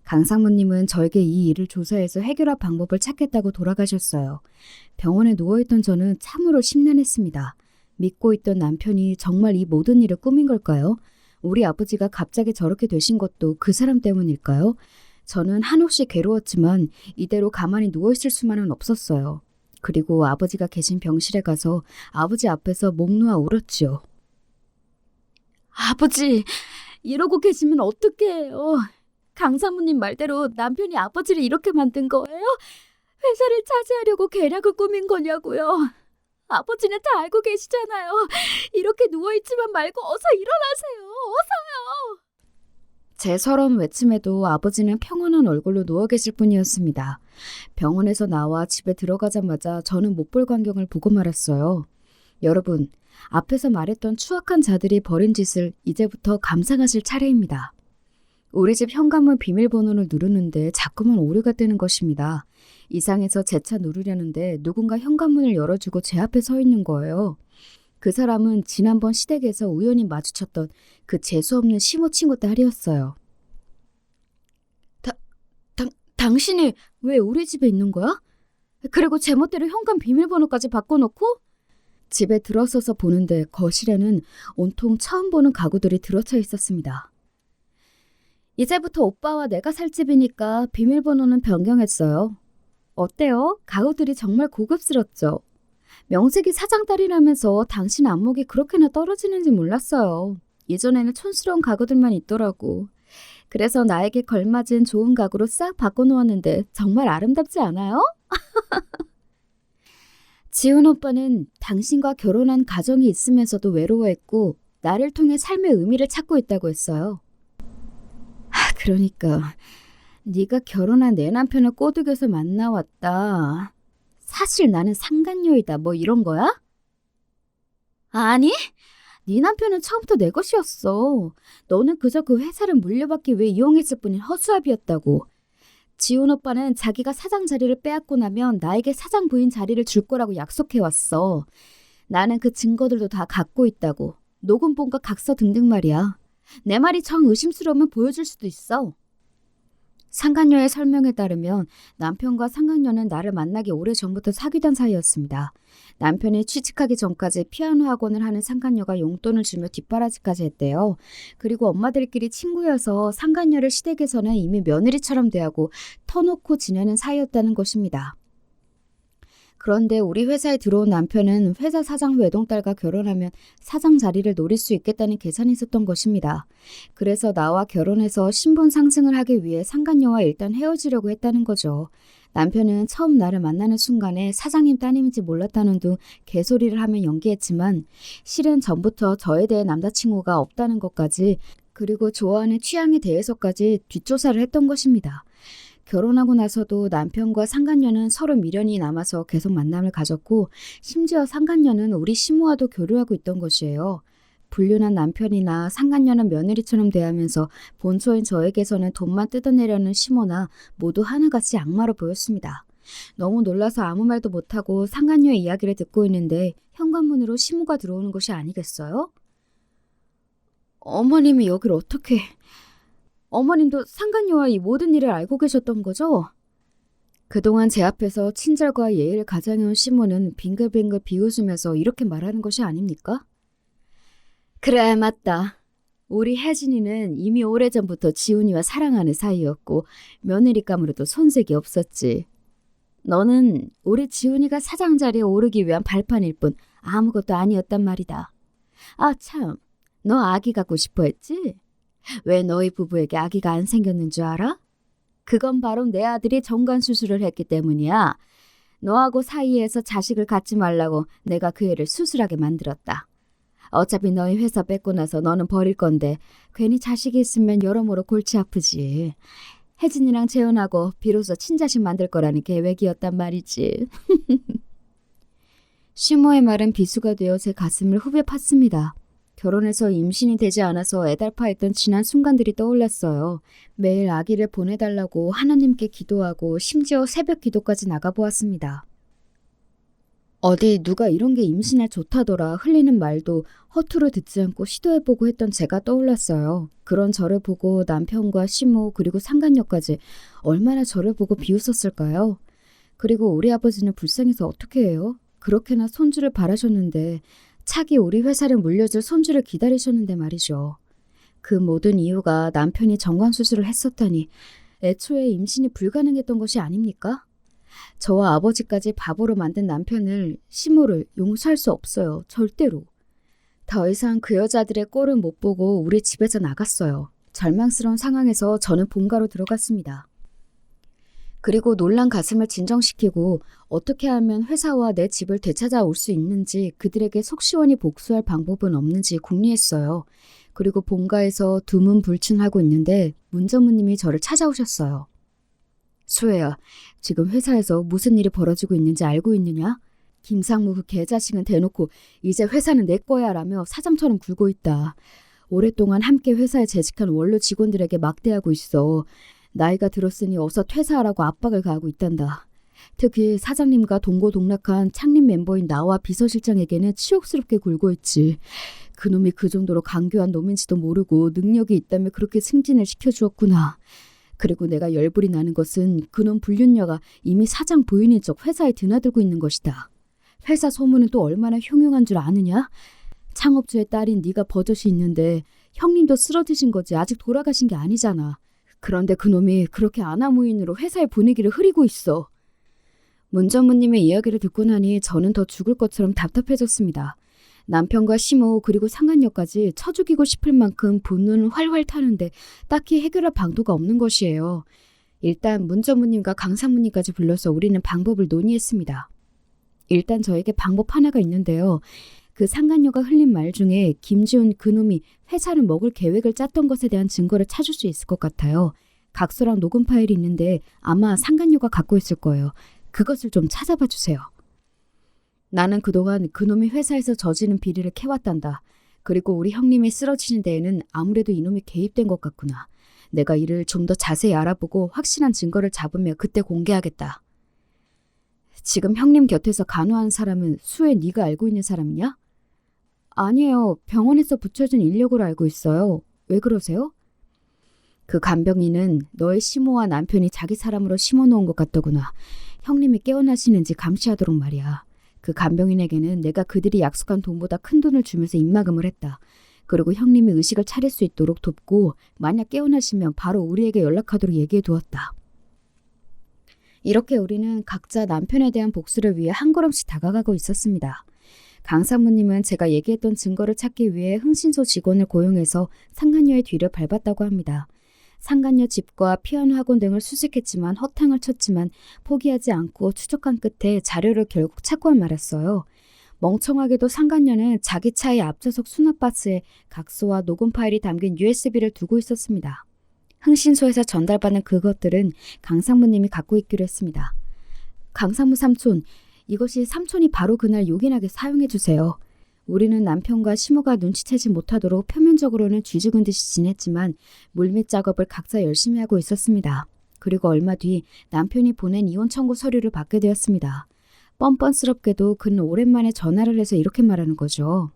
Speaker 1: 강상무님은 저에게 이 일을 조사해서 해결할 방법을 찾겠다고 돌아가셨어요. 병원에 누워있던 저는 참으로 심란했습니다. 믿고 있던 남편이 정말 이 모든 일을 꾸민 걸까요? 우리 아버지가 갑자기 저렇게 되신 것도 그 사람 때문일까요? 저는 한없이 괴로웠지만 이대로 가만히 누워있을 수만은 없었어요. 그리고 아버지가 계신 병실에 가서 아버지 앞에서 목 놓아 울었지요. 아버지, 이러고 계시면 어떡해요? 강사모님 말대로 남편이 아버지를 이렇게 만든 거예요? 회사를 차지하려고 계략을 꾸민 거냐고요? 아버지는 다 알고 계시잖아요. 이렇게 누워있지만 말고 어서 일어나세요. 어서요. 제 서러운 외침에도 아버지는 평온한 얼굴로 누워 계실 뿐이었습니다. 병원에서 나와 집에 들어가자마자 저는 못 볼 광경을 보고 말았어요. 여러분, 앞에서 말했던 추악한 자들이 벌인 짓을 이제부터 감상하실 차례입니다. 우리 집 현관문 비밀번호를 누르는데 자꾸만 오류가 뜨는 것입니다. 이상해서 재차 누르려는데 누군가 현관문을 열어주고 제 앞에 서 있는 거예요. 그 사람은 지난번 시댁에서 우연히 마주쳤던 그 재수없는 시모 친구 딸이었어요. 당신이 왜 우리 집에 있는 거야? 그리고 제멋대로 현관 비밀번호까지 바꿔놓고? 집에 들어서서 보는데 거실에는 온통 처음 보는 가구들이 들어차 있었습니다. 이제부터 오빠와 내가 살 집이니까 비밀번호는 변경했어요. 어때요? 가구들이 정말 고급스럽죠? 명색이 사장딸이라면서 당신 안목이 그렇게나 떨어지는지 몰랐어요. 예전에는 촌스러운 가구들만 있더라고. 그래서 나에게 걸맞은 좋은 가구로 싹 바꿔놓았는데 정말 아름답지 않아요? 지훈 오빠는 당신과 결혼한 가정이 있으면서도 외로워했고 나를 통해 삶의 의미를 찾고 있다고 했어요. 그러니까 네가 결혼한 내 남편을 꼬드겨서 만나왔다. 사실 나는 상간녀이다 뭐 이런 거야? 아니, 네 남편은 처음부터 내 것이었어. 너는 그저 그 회사를 물려받기 위해 이용했을 뿐인 허수아비였다고. 지훈 오빠는 자기가 사장 자리를 빼앗고 나면 나에게 사장 부인 자리를 줄 거라고 약속해왔어. 나는 그 증거들도 다 갖고 있다고. 녹음본과 각서 등등 말이야. 내 말이 정 의심스러우면 보여줄 수도 있어. 상간녀의 설명에 따르면 남편과 상간녀는 나를 만나기 오래전부터 사귀던 사이였습니다. 남편이 취직하기 전까지 피아노 학원을 하는 상간녀가 용돈을 주며 뒷바라지까지 했대요. 그리고 엄마들끼리 친구여서 상간녀를 시댁에서는 이미 며느리처럼 대하고 터놓고 지내는 사이였다는 것입니다. 그런데 우리 회사에 들어온 남편은 회사 사장 외동딸과 결혼하면 사장 자리를 노릴 수 있겠다는 계산이 있었던 것입니다. 그래서 나와 결혼해서 신분 상승을 하기 위해 상간녀와 일단 헤어지려고 했다는 거죠. 남편은 처음 나를 만나는 순간에 사장님 따님인지 몰랐다는 둥 개소리를 하며 연기했지만 실은 전부터 저에 대해 남자친구가 없다는 것까지 그리고 좋아하는 취향에 대해서까지 뒷조사를 했던 것입니다. 결혼하고 나서도 남편과 상간녀는 서로 미련이 남아서 계속 만남을 가졌고 심지어 상간녀는 우리 시모와도 교류하고 있던 것이에요. 불륜한 남편이나 상간녀는 며느리처럼 대하면서 본처인 저에게서는 돈만 뜯어내려는 시모나 모두 하나같이 악마로 보였습니다. 너무 놀라서 아무 말도 못하고 상간녀의 이야기를 듣고 있는데 현관문으로 시모가 들어오는 것이 아니겠어요? 어머님이 여길 어떻게... 어머님도 상간녀와 이 모든 일을 알고 계셨던 거죠? 그동안 제 앞에서 친절과 예의를 가장해온 시모는 빙글빙글 비웃으면서 이렇게 말하는 것이 아닙니까? 그래, 맞다. 우리 혜진이는 이미 오래전부터 지훈이와 사랑하는 사이였고 며느리감으로도 손색이 없었지. 너는 우리 지훈이가 사장 자리에 오르기 위한 발판일 뿐 아무것도 아니었단 말이다. 아 참, 너 아기 갖고 싶어 했지? 왜 너희 부부에게 아기가 안 생겼는 줄 알아? 그건 바로 내 아들이 정관 수술을 했기 때문이야. 너하고 사이에서 자식을 갖지 말라고 내가 그 애를 수술하게 만들었다. 어차피 너희 회사 뺏고 나서 너는 버릴 건데 괜히 자식이 있으면 여러모로 골치 아프지. 혜진이랑 재혼하고 비로소 친자식 만들 거라는 계획이었단 말이지. 시모의 말은 비수가 되어 제 가슴을 후벼 팠습니다. 결혼해서 임신이 되지 않아서 애달파했던 지난 순간들이 떠올랐어요. 매일 아기를 보내달라고 하나님께 기도하고 심지어 새벽 기도까지 나가보았습니다. 어디 누가 이런 게 임신에 좋다더라 흘리는 말도 허투루 듣지 않고 시도해보고 했던 제가 떠올랐어요. 그런 저를 보고 남편과 시모 그리고 상간녀까지 얼마나 저를 보고 비웃었을까요? 그리고 우리 아버지는 불쌍해서 어떻게 해요? 그렇게나 손주를 바라셨는데 차기 우리 회사를 물려줄 손주를 기다리셨는데 말이죠. 그 모든 이유가 남편이 정관수술을 했었다니 애초에 임신이 불가능했던 것이 아닙니까? 저와 아버지까지 바보로 만든 남편을, 시모를 용서할 수 없어요. 절대로. 더 이상 그 여자들의 꼴을 못 보고 우리 집에서 나갔어요. 절망스러운 상황에서 저는 본가로 들어갔습니다. 그리고 놀란 가슴을 진정시키고 어떻게 하면 회사와 내 집을 되찾아올 수 있는지 그들에게 속 시원히 복수할 방법은 없는지 궁리했어요. 그리고 본가에서 두문불춘하고 있는데 문 전무님이 저를 찾아오셨어요. 수혜야, 지금 회사에서 무슨 일이 벌어지고 있는지 알고 있느냐? 김상무 그 개자식은 대놓고 이제 회사는 내 거야 라며 사장처럼 굴고 있다. 오랫동안 함께 회사에 재직한 원로 직원들에게 막대하고 있어. 나이가 들었으니 어서 퇴사하라고 압박을 가하고 있단다. 특히 사장님과 동고동락한 창립 멤버인 나와 비서실장에게는 치욕스럽게 굴고 있지. 그놈이 그 정도로 강교한 놈인지도 모르고 능력이 있다며 그렇게 승진을 시켜주었구나. 그리고 내가 열불이 나는 것은 그놈 불륜녀가 이미 사장 부인인 척 회사에 드나들고 있는 것이다. 회사 소문은 또 얼마나 흉흉한 줄 아느냐? 창업주의 딸인 네가 버젓이 있는데 형님도 쓰러지신 거지 아직 돌아가신 게 아니잖아. 그런데 그놈이 그렇게 아나무인으로 회사의 분위기를 흐리고 있어. 문 전무님의 이야기를 듣고 나니 저는 더 죽을 것처럼 답답해졌습니다. 남편과 시모 그리고 상간녀까지 쳐 죽이고 싶을 만큼 분노는 활활 타는데 딱히 해결할 방도가 없는 것이에요. 일단 문 전무님과 강 상무님까지 불러서 우리는 방법을 논의했습니다. 일단 저에게 방법 하나가 있는데요. 그 상간녀가 흘린 말 중에 김지훈 그놈이 회사를 먹을 계획을 짰던 것에 대한 증거를 찾을 수 있을 것 같아요. 각서랑 녹음 파일이 있는데 아마 상간녀가 갖고 있을 거예요. 그것을 좀 찾아봐 주세요. 나는 그동안 그놈이 회사에서 저지른 비리를 캐왔단다. 그리고 우리 형님이 쓰러지는 데에는 아무래도 이놈이 개입된 것 같구나. 내가 이를 좀 더 자세히 알아보고 확실한 증거를 잡으며 그때 공개하겠다. 지금 형님 곁에서 간호한 사람은 수혜 네가 알고 있는 사람이냐? 아니에요. 병원에서 붙여준 인력으로 알고 있어요. 왜 그러세요? 그 간병인은 너의 시모와 남편이 자기 사람으로 심어놓은 것 같더구나. 형님이 깨어나시는지 감시하도록 말이야. 그 간병인에게는 내가 그들이 약속한 돈보다 큰 돈을 주면서 입막음을 했다. 그리고 형님이 의식을 차릴 수 있도록 돕고 만약 깨어나시면 바로 우리에게 연락하도록 얘기해 두었다. 이렇게 우리는 각자 남편에 대한 복수를 위해 한 걸음씩 다가가고 있었습니다. 강 사모님은 제가 얘기했던 증거를 찾기 위해 흥신소 직원을 고용해서 상간녀의 뒤를 밟았다고 합니다. 상간녀 집과 피아노 학원 등을 수색했지만 허탕을 쳤지만 포기하지 않고 추적한 끝에 자료를 결국 찾고 말았어요. 멍청하게도 상간녀는 자기 차의 앞좌석 수납바스에 각서와 녹음 파일이 담긴 USB를 두고 있었습니다. 흥신소에서 전달받은 그것들은 강상무님이 갖고 있기로 했습니다. 강상무 삼촌, 이것이 삼촌이 바로 그날 요긴하게 사용해 주세요. 우리는 남편과 시모가 눈치채지 못하도록 표면적으로는 쥐죽은 듯이 지냈지만 물밑 작업을 각자 열심히 하고 있었습니다. 그리고 얼마 뒤 남편이 보낸 이혼 청구 서류를 받게 되었습니다. 뻔뻔스럽게도 그는 오랜만에 전화를 해서 이렇게 말하는 거죠.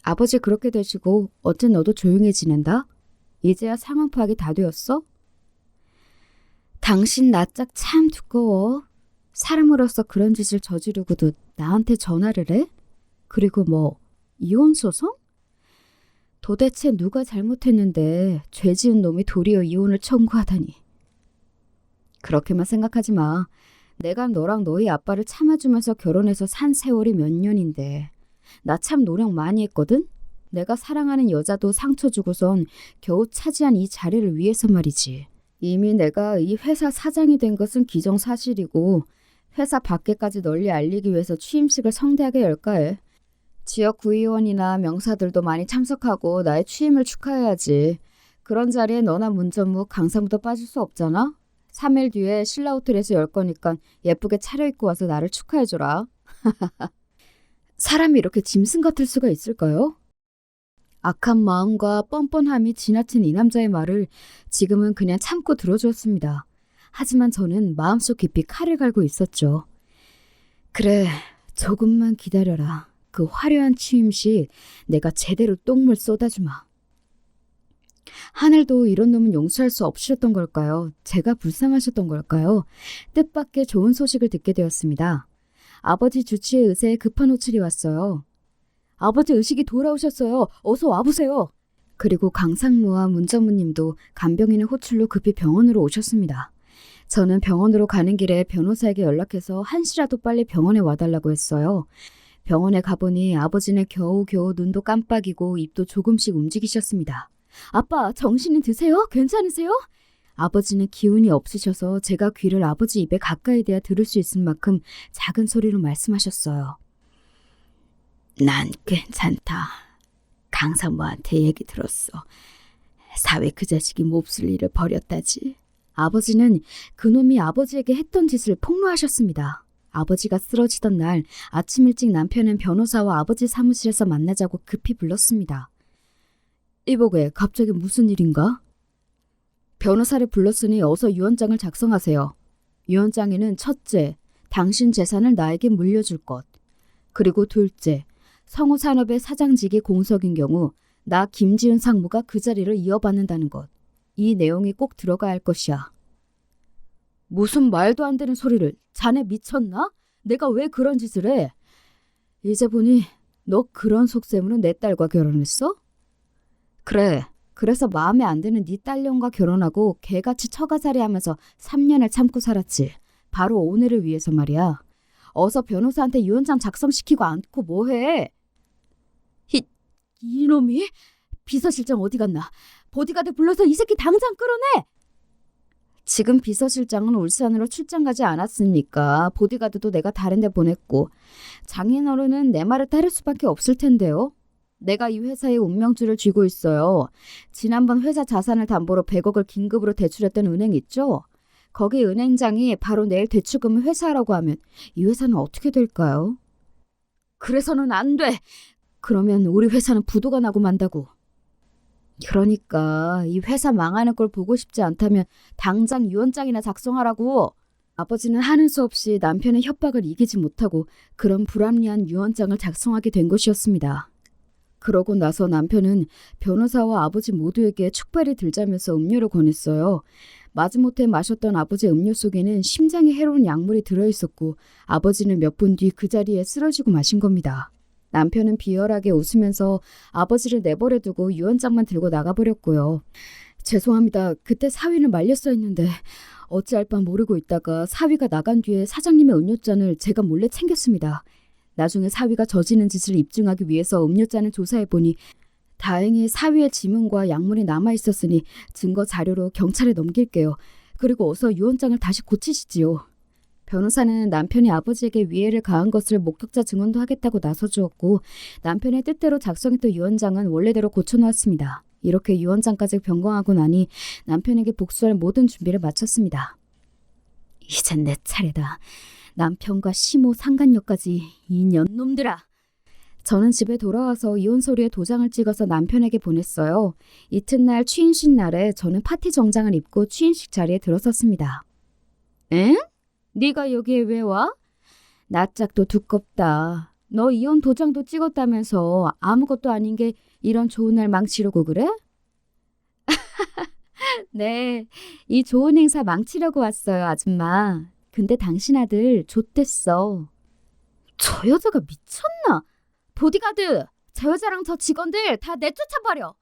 Speaker 1: 아버지 그렇게 되시고 어째 너도 조용히 지낸다? 이제야 상황 파악이 다 되었어? 당신 낯짝 참 두꺼워. 사람으로서 그런 짓을 저지르고도 나한테 전화를 해? 그리고 뭐 이혼 소송? 도대체 누가 잘못했는데 죄 지은 놈이 도리어 이혼을 청구하다니. 그렇게만 생각하지 마. 내가 너랑 너희 아빠를 참아주면서 결혼해서 산 세월이 몇 년인데 나 참 노력 많이 했거든? 내가 사랑하는 여자도 상처 주고선 겨우 차지한 이 자리를 위해서 말이지. 이미 내가 이 회사 사장이 된 것은 기정사실이고 회사 밖에까지 널리 알리기 위해서 취임식을 성대하게 열까 해. 지역 구의원이나 명사들도 많이 참석하고 나의 취임을 축하해야지. 그런 자리에 너나 문전무, 강사무도 빠질 수 없잖아. 3일 뒤에 신라 호텔에서 열 거니까 예쁘게 차려입고 와서 나를 축하해줘라. 사람이 이렇게 짐승 같을 수가 있을까요? 악한 마음과 뻔뻔함이 지나친 이 남자의 말을 지금은 그냥 참고 들어주었습니다. 하지만 저는 마음속 깊이 칼을 갈고 있었죠. 그래, 조금만 기다려라. 그 화려한 취임식 내가 제대로 똥물 쏟아주마. 하늘도 이런 놈은 용서할 수 없으셨던 걸까요? 제가 불쌍하셨던 걸까요? 뜻밖의 좋은 소식을 듣게 되었습니다. 아버지 주치의 의사에 급한 호출이 왔어요. 아버지 의식이 돌아오셨어요. 어서 와보세요. 그리고 강상무와 문전무님도 간병인의 호출로 급히 병원으로 오셨습니다. 저는 병원으로 가는 길에 변호사에게 연락해서 한시라도 빨리 병원에 와달라고 했어요. 병원에 가보니 아버지는 겨우겨우 눈도 깜빡이고 입도 조금씩 움직이셨습니다. 아빠, 정신은 드세요? 괜찮으세요? 아버지는 기운이 없으셔서 제가 귀를 아버지 입에 가까이 대야 들을 수 있을 만큼 작은 소리로 말씀하셨어요. 난 괜찮다. 강사모한테 얘기 들었어. 사회 그 자식이 몹쓸 일을 벌였다지. 아버지는 그놈이 아버지에게 했던 짓을 폭로하셨습니다. 아버지가 쓰러지던 날 아침 일찍 남편은 변호사와 아버지 사무실에서 만나자고 급히 불렀습니다. 이보게, 갑자기 무슨 일인가? 변호사를 불렀으니 어서 유언장을 작성하세요. 유언장에는 첫째, 당신 재산을 나에게 물려줄 것. 그리고 둘째, 성우산업의 사장직이 공석인 경우 나 김지은 상무가 그 자리를 이어받는다는 것. 이 내용이 꼭 들어가야 할 것이야. 무슨 말도 안 되는 소리를. 자네 미쳤나? 내가 왜 그런 짓을 해? 이제 보니 너 그런 속셈으로 내 딸과 결혼했어? 그래. 그래서 마음에 안 드는 네 딸년과 결혼하고 개같이 처가살이하면서 3년을 참고 살았지. 바로 오늘을 위해서 말이야. 어서 변호사한테 유언장 작성시키고 않고 뭐해? 이놈이? 비서실장 어디 갔나? 보디가드 불러서 이 새끼 당장 끌어내! 지금 비서실장은 울산으로 출장 가지 않았습니까? 보디가드도 내가 다른 데 보냈고. 장인어른은 내 말을 따를 수밖에 없을 텐데요. 내가 이 회사의 운명줄을 쥐고 있어요. 지난번 회사 자산을 담보로 100억을 긴급으로 대출했던 은행 있죠? 거기 은행장이 바로 내일 대출금을 회수하라고 하면 이 회사는 어떻게 될까요? 그래서는 안 돼! 그러면 우리 회사는 부도가 나고 만다고. 그러니까 이 회사 망하는 걸 보고 싶지 않다면 당장 유언장이나 작성하라고. 아버지는 하는 수 없이 남편의 협박을 이기지 못하고 그런 불합리한 유언장을 작성하게 된 것이었습니다. 그러고 나서 남편은 변호사와 아버지 모두에게 축배를 들자면서 음료를 권했어요. 마지못해 마셨던 아버지의 음료 속에는 심장에 해로운 약물이 들어있었고 아버지는 몇 분 뒤 그 자리에 쓰러지고 마신 겁니다. 남편은 비열하게 웃으면서 아버지를 내버려 두고 유언장만 들고 나가버렸고요. 죄송합니다. 그때 사위를 말렸어 했는데 어찌할 바 모르고 있다가 사위가 나간 뒤에 사장님의 음료잔을 제가 몰래 챙겼습니다. 나중에 사위가 저지른 짓을 입증하기 위해서 음료잔을 조사해보니 다행히 사위의 지문과 약물이 남아있었으니 증거 자료로 경찰에 넘길게요. 그리고 어서 유언장을 다시 고치시지요. 변호사는 남편이 아버지에게 위해를 가한 것을 목격자 증언도 하겠다고 나서주었고 남편의 뜻대로 작성했던 유언장은 원래대로 고쳐놓았습니다. 이렇게 유언장까지 변경하고 나니 남편에게 복수할 모든 준비를 마쳤습니다. 이젠 내 차례다. 남편과 시모 상간녀까지 이 년놈들아. 저는 집에 돌아와서 이혼서류에 도장을 찍어서 남편에게 보냈어요. 이튿날 취인식 날에 저는 파티 정장을 입고 취인식 자리에 들어섰습니다. 응? 네가 여기에 왜 와? 낯짝도 두껍다. 너 이혼 도장도 찍었다면서 아무것도 아닌 게 이런 좋은 날 망치려고 그래? 네, 이 좋은 행사 망치려고 왔어요, 아줌마. 근데 당신 아들 좆됐어. 저 여자가 미쳤나? 보디가드! 저 여자랑 저 직원들 다 내쫓아버려!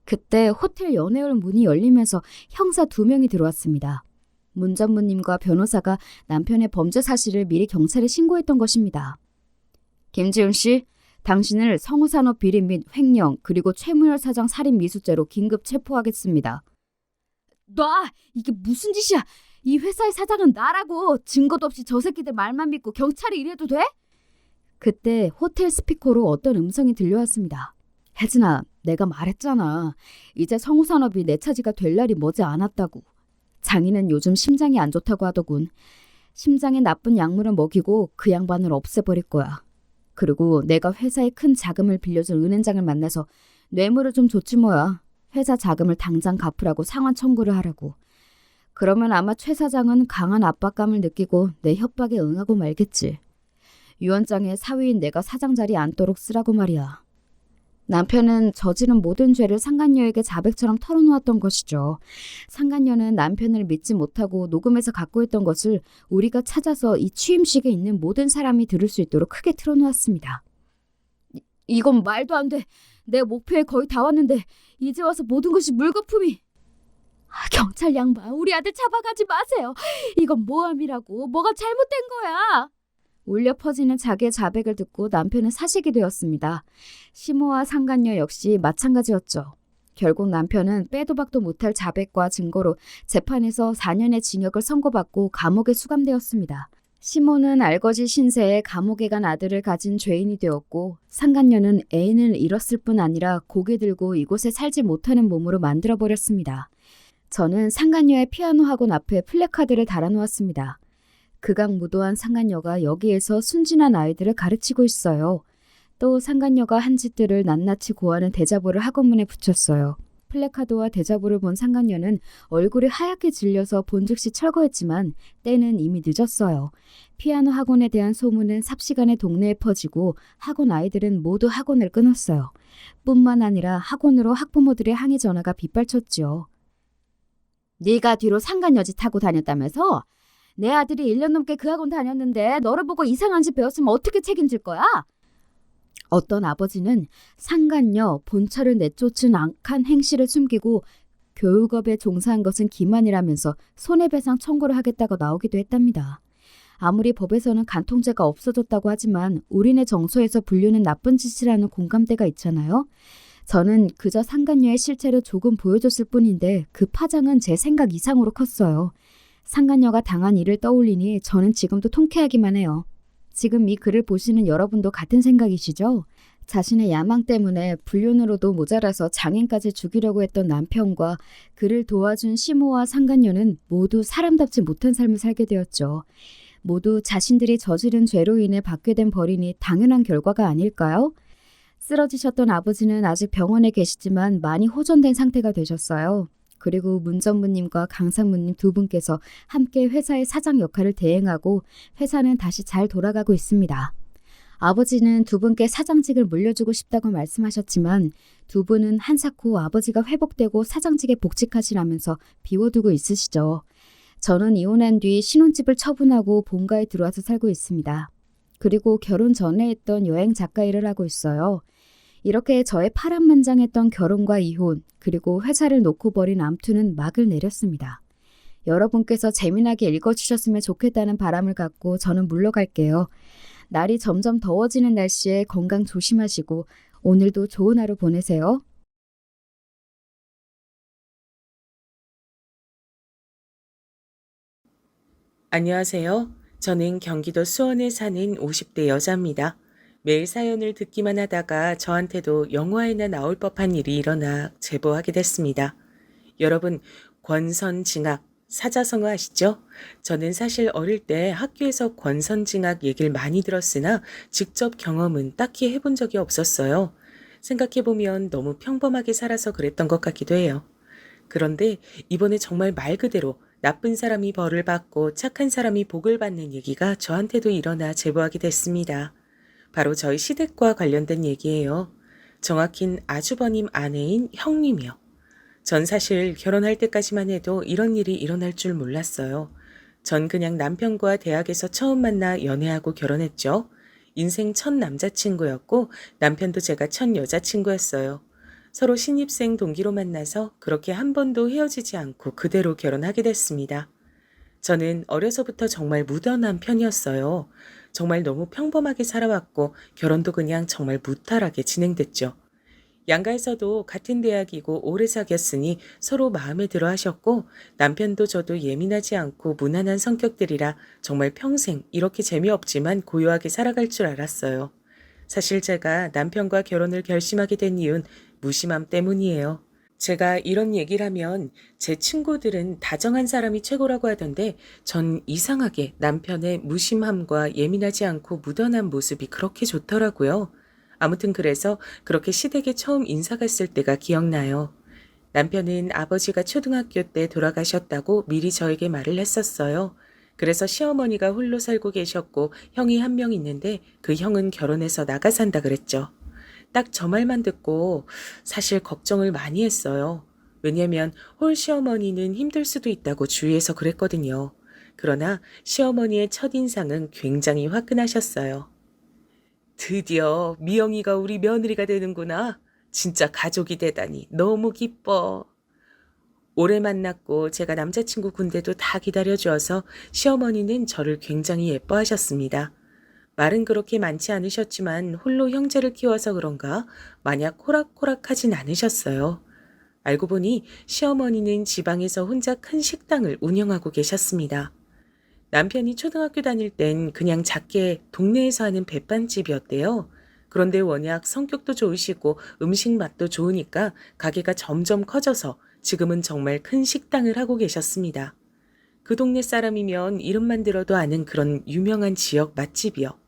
Speaker 1: 그때 호텔 연회홀 문이 열리면서 형사 2명이 들어왔습니다. 문 전무님과 변호사가 남편의 범죄 사실을 미리 경찰에 신고했던 것입니다. 김지훈 씨, 당신을 성우산업 비리 및 횡령 그리고 최무열 사장 살인 미수죄로 긴급 체포하겠습니다. 놔! 이게 무슨 짓이야! 이 회사의 사장은 나라고! 증거도 없이 저 새끼들 말만 믿고 경찰이 이래도 돼? 그때 호텔 스피커로 어떤 음성이 들려왔습니다. 혜진아, 내가 말했잖아. 이제 성우산업이 내 차지가 될 날이 머지 않았다고. 장인은 요즘 심장이 안 좋다고 하더군. 심장에 나쁜 약물을 먹이고 그 양반을 없애버릴 거야. 그리고 내가 회사에 큰 자금을 빌려준 은행장을 만나서 뇌물을 좀 줬지 뭐야. 회사 자금을 당장 갚으라고 상환 청구를 하라고. 그러면 아마 최 사장은 강한 압박감을 느끼고 내 협박에 응하고 말겠지. 유언장에 사위인 내가 사장 자리에 앉도록 쓰라고 말이야. 남편은 저지른 모든 죄를 상간녀에게 자백처럼 털어놓았던 것이죠. 상간녀는 남편을 믿지 못하고 녹음해서 갖고 있던 것을 우리가 찾아서 이 취임식에 있는 모든 사람이 들을 수 있도록 크게 틀어놓았습니다. 이건 말도 안 돼. 내 목표에 거의 다 왔는데 이제 와서 모든 것이 물거품이. 경찰 양반, 우리 아들 잡아가지 마세요. 이건 모함이라고. 뭐가 잘못된 거야. 울려 퍼지는 자기의 자백을 듣고 남편은 사식이 되었습니다. 시모와 상간녀 역시 마찬가지였죠. 결국 남편은 빼도 박도 못할 자백과 증거로 재판에서 4년의 징역을 선고받고 감옥에 수감되었습니다. 시모는 알거지 신세에 감옥에 간 아들을 가진 죄인이 되었고 상간녀는 애인을 잃었을 뿐 아니라 고개 들고 이곳에 살지 못하는 몸으로 만들어버렸습니다. 저는 상간녀의 피아노 학원 앞에 플래카드를 달아놓았습니다. 극악무도한 상간녀가 여기에서 순진한 아이들을 가르치고 있어요. 또 상간녀가 한 짓들을 낱낱이 고하는 대자보를 학원문에 붙였어요. 플래카드와 대자보를 본 상간녀는 얼굴이 하얗게 질려서 본즉시 철거했지만 때는 이미 늦었어요. 피아노 학원에 대한 소문은 삽시간에 동네에 퍼지고 학원 아이들은 모두 학원을 끊었어요. 뿐만 아니라 학원으로 학부모들의 항의 전화가 빗발쳤지요. 네가 뒤로 상간녀 짓 하고 다녔다면서? 내 아들이 1년 넘게 그 학원 다녔는데 너를 보고 이상한 짓 배웠으면 어떻게 책임질 거야? 어떤 아버지는 상간녀 본처를 내쫓은 악한 행실을 숨기고 교육업에 종사한 것은 기만이라면서 손해배상 청구를 하겠다고 나오기도 했답니다. 아무리 법에서는 간통죄가 없어졌다고 하지만 우리네 정서에서 분류는 나쁜 짓이라는 공감대가 있잖아요. 저는 그저 상간녀의 실체를 조금 보여줬을 뿐인데 그 파장은 제 생각 이상으로 컸어요. 상간녀가 당한 일을 떠올리니 저는 지금도 통쾌하기만 해요. 지금 이 글을 보시는 여러분도 같은 생각이시죠? 자신의 야망 때문에 불륜으로도 모자라서 장인까지 죽이려고 했던 남편과 그를 도와준 시모와 상간녀는 모두 사람답지 못한 삶을 살게 되었죠. 모두 자신들이 저지른 죄로 인해 받게 된 벌이니 당연한 결과가 아닐까요? 쓰러지셨던 아버지는 아직 병원에 계시지만 많이 호전된 상태가 되셨어요. 그리고 문전무님과 강상무님 두 분께서 함께 회사의 사장 역할을 대행하고 회사는 다시 잘 돌아가고 있습니다. 아버지는 두 분께 사장직을 물려주고 싶다고 말씀하셨지만 두 분은 한사코 아버지가 회복되고 사장직에 복직하시라면서 비워두고 있으시죠. 저는 이혼한 뒤 신혼집을 처분하고 본가에 들어와서 살고 있습니다. 그리고 결혼 전에 했던 여행 작가 일을 하고 있어요. 이렇게 저의 파란만장했던 결혼과 이혼, 그리고 회사를 놓고 버린 암투는 막을 내렸습니다. 여러분께서 재미나게 읽어주셨으면 좋겠다는 바람을 갖고 저는 물러갈게요. 날이 점점 더워지는 날씨에 건강 조심하시고 오늘도 좋은 하루 보내세요.
Speaker 2: 안녕하세요. 저는 경기도 수원에 사는 50대 여자입니다. 매일 사연을 듣기만 하다가 저한테도 영화에나 나올 법한 일이 일어나 제보하게 됐습니다. 여러분, 권선징악, 사자성어 아시죠? 저는 사실 어릴 때 학교에서 권선징악 얘기를 많이 들었으나 직접 경험은 딱히 해본 적이 없었어요. 생각해보면 너무 평범하게 살아서 그랬던 것 같기도 해요. 그런데 이번에 정말 말 그대로 나쁜 사람이 벌을 받고 착한 사람이 복을 받는 얘기가 저한테도 일어나 제보하게 됐습니다. 바로 저희 시댁과 관련된 얘기예요. 정확힌 아주버님 아내인 형님이요. 전 사실 결혼할 때까지만 해도 이런 일이 일어날 줄 몰랐어요. 전 그냥 남편과 대학에서 처음 만나 연애하고 결혼했죠. 인생 첫 남자친구였고 남편도 제가 첫 여자친구였어요. 서로 신입생 동기로 만나서 그렇게 한 번도 헤어지지 않고 그대로 결혼하게 됐습니다. 저는 어려서부터 정말 무던한 편이었어요. 정말 너무 평범하게 살아왔고 결혼도 그냥 정말 무탈하게 진행됐죠. 양가에서도 같은 대학이고 오래 사귀었으니 서로 마음에 들어 하셨고 남편도 저도 예민하지 않고 무난한 성격들이라 정말 평생 이렇게 재미없지만 고요하게 살아갈 줄 알았어요. 사실 제가 남편과 결혼을 결심하게 된 이유는 무심함 때문이에요. 제가 이런 얘기를 하면 제 친구들은 다정한 사람이 최고라고 하던데 전 이상하게 남편의 무심함과 예민하지 않고 무던한 모습이 그렇게 좋더라고요. 아무튼 그래서 그렇게 시댁에 처음 인사 갔을 때가 기억나요. 남편은 아버지가 초등학교 때 돌아가셨다고 미리 저에게 말을 했었어요. 그래서 시어머니가 홀로 살고 계셨고 형이 한 명 있는데 그 형은 결혼해서 나가 산다 그랬죠. 딱 저 말만 듣고 사실 걱정을 많이 했어요. 왜냐면 홀 시어머니는 힘들 수도 있다고 주위에서 그랬거든요. 그러나 시어머니의 첫인상은 굉장히 화끈하셨어요. 드디어 미영이가 우리 며느리가 되는구나. 진짜 가족이 되다니 너무 기뻐. 오래 만났고 제가 남자친구 군대도 다 기다려주어서 시어머니는 저를 굉장히 예뻐하셨습니다. 말은 그렇게 많지 않으셨지만 홀로 형제를 키워서 그런가 마냥 호락호락하진 않으셨어요. 알고 보니 시어머니는 지방에서 혼자 큰 식당을 운영하고 계셨습니다. 남편이 초등학교 다닐 땐 그냥 작게 동네에서 하는 백반집이었대요. 그런데 워낙 성격도 좋으시고 음식 맛도 좋으니까 가게가 점점 커져서 지금은 정말 큰 식당을 하고 계셨습니다. 그 동네 사람이면 이름만 들어도 아는 그런 유명한 지역 맛집이요.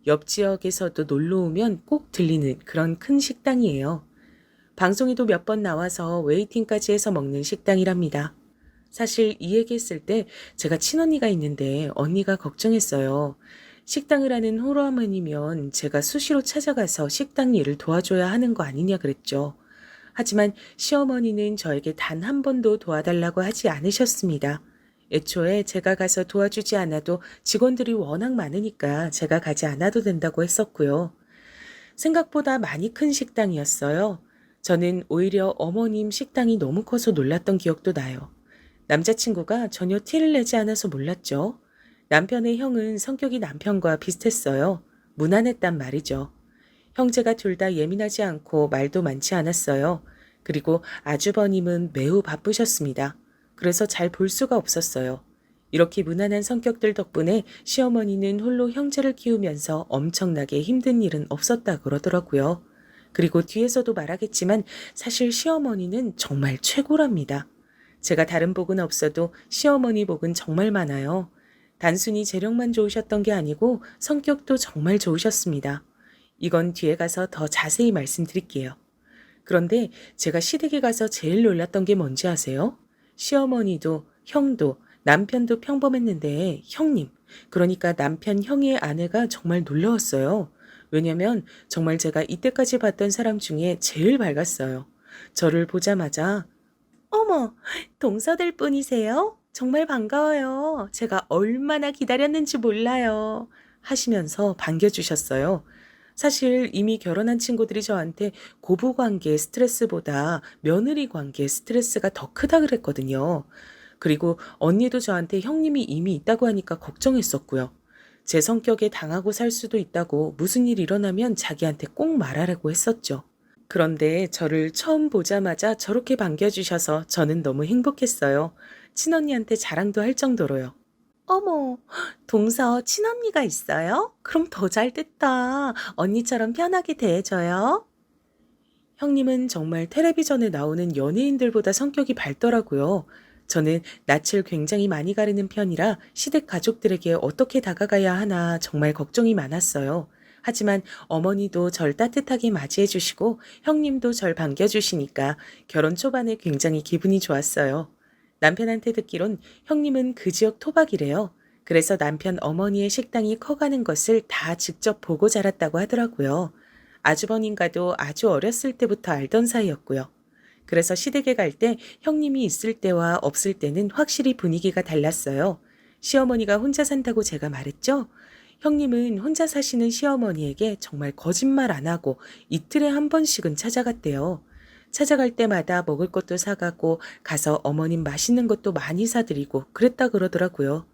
Speaker 2: 옆 지역에서도 놀러 오면 꼭 들리는 그런 큰 식당이에요. 방송에도 몇 번 나와서 웨이팅까지 해서 먹는 식당이랍니다. 사실 이 얘기했을 때 제가 친언니가 있는데 언니가 걱정했어요. 식당을 하는 홀어머니면 제가 수시로 찾아가서 식당 일을 도와줘야 하는 거 아니냐 그랬죠. 하지만 시어머니는 저에게 단 한 번도 도와달라고 하지 않으셨습니다. 애초에 제가 가서 도와주지 않아도 직원들이 워낙 많으니까 제가 가지 않아도 된다고 했었고요. 생각보다 많이 큰 식당이었어요. 저는 오히려 어머님 식당이 너무 커서 놀랐던 기억도 나요. 남자친구가 전혀 티를 내지 않아서 몰랐죠. 남편의 형은 성격이 남편과 비슷했어요. 무난했단 말이죠. 형제가 둘 다 예민하지 않고 말도 많지 않았어요. 그리고 아주버님은 매우 바쁘셨습니다. 그래서 잘 볼 수가 없었어요. 이렇게 무난한 성격들 덕분에 시어머니는 홀로 형제를 키우면서 엄청나게 힘든 일은 없었다 그러더라고요. 그리고 뒤에서도 말하겠지만 사실 시어머니는 정말 최고랍니다. 제가 다른 복은 없어도 시어머니 복은 정말 많아요. 단순히 재력만 좋으셨던 게 아니고 성격도 정말 좋으셨습니다. 이건 뒤에 가서 더 자세히 말씀드릴게요. 그런데 제가 시댁에 가서 제일 놀랐던 게 뭔지 아세요? 시어머니도 형도 남편도 평범했는데 형님, 그러니까 남편 형의 아내가 정말 놀라웠어요. 왜냐면 정말 제가 이때까지 봤던 사람 중에 제일 밝았어요. 저를 보자마자 어머, 동서될 분이세요? 정말 반가워요. 제가 얼마나 기다렸는지 몰라요. 하시면서 반겨주셨어요. 사실 이미 결혼한 친구들이 저한테 고부 관계 스트레스보다 며느리 관계 스트레스가 더 크다 그랬거든요. 그리고 언니도 저한테 형님이 이미 있다고 하니까 걱정했었고요. 제 성격에 당하고 살 수도 있다고 무슨 일 일어나면 자기한테 꼭 말하라고 했었죠. 그런데 저를 처음 보자마자 저렇게 반겨주셔서 저는 너무 행복했어요. 친언니한테 자랑도 할 정도로요. 어머, 동서 친언니가 있어요? 그럼 더 잘 됐다. 언니처럼 편하게 대해줘요. 형님은 정말 텔레비전에 나오는 연예인들보다 성격이 밝더라고요. 저는 낯을 굉장히 많이 가리는 편이라 시댁 가족들에게 어떻게 다가가야 하나 정말 걱정이 많았어요. 하지만 어머니도 절 따뜻하게 맞이해 주시고 형님도 절 반겨주시니까 결혼 초반에 굉장히 기분이 좋았어요. 남편한테 듣기론 형님은 그 지역 토박이래요. 그래서 남편 어머니의 식당이 커가는 것을 다 직접 보고 자랐다고 하더라고요. 아주버님과도 아주 어렸을 때부터 알던 사이였고요. 그래서 시댁에 갈 때 형님이 있을 때와 없을 때는 확실히 분위기가 달랐어요. 시어머니가 혼자 산다고 제가 말했죠? 형님은 혼자 사시는 시어머니에게 정말 거짓말 안 하고 이틀에 한 번씩은 찾아갔대요. 찾아갈 때마다 먹을 것도 사가고 가서 어머님 맛있는 것도 많이 사드리고 그랬다 그러더라고요.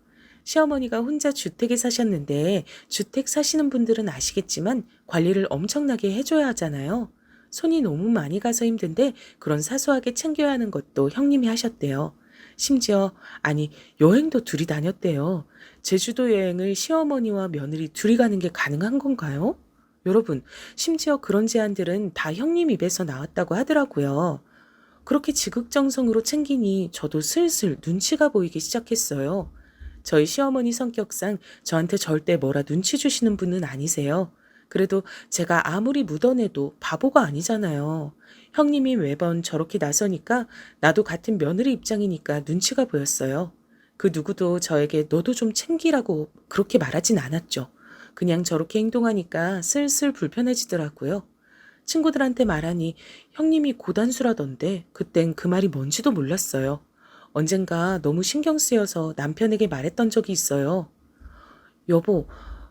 Speaker 2: 시어머니가 혼자 주택에 사셨는데 주택 사시는 분들은 아시겠지만 관리를 엄청나게 해줘야 하잖아요. 손이 너무 많이 가서 힘든데 그런 사소하게 챙겨야 하는 것도 형님이 하셨대요. 심지어 아니 여행도 둘이 다녔대요. 제주도 여행을 시어머니와 며느리 둘이 가는 게 가능한 건가요? 여러분, 심지어 그런 제안들은 다 형님 입에서 나왔다고 하더라고요. 그렇게 지극정성으로 챙기니 저도 슬슬 눈치가 보이기 시작했어요. 저희 시어머니 성격상 저한테 절대 뭐라 눈치 주시는 분은 아니세요. 그래도 제가 아무리 묻어내도 바보가 아니잖아요. 형님이 매번 저렇게 나서니까 나도 같은 며느리 입장이니까 눈치가 보였어요. 그 누구도 저에게 너도 좀 챙기라고 그렇게 말하진 않았죠. 그냥 저렇게 행동하니까 슬슬 불편해지더라고요. 친구들한테 말하니 형님이 고단수라던데 그땐 그 말이 뭔지도 몰랐어요. 언젠가 너무 신경 쓰여서 남편에게 말했던 적이 있어요. 여보,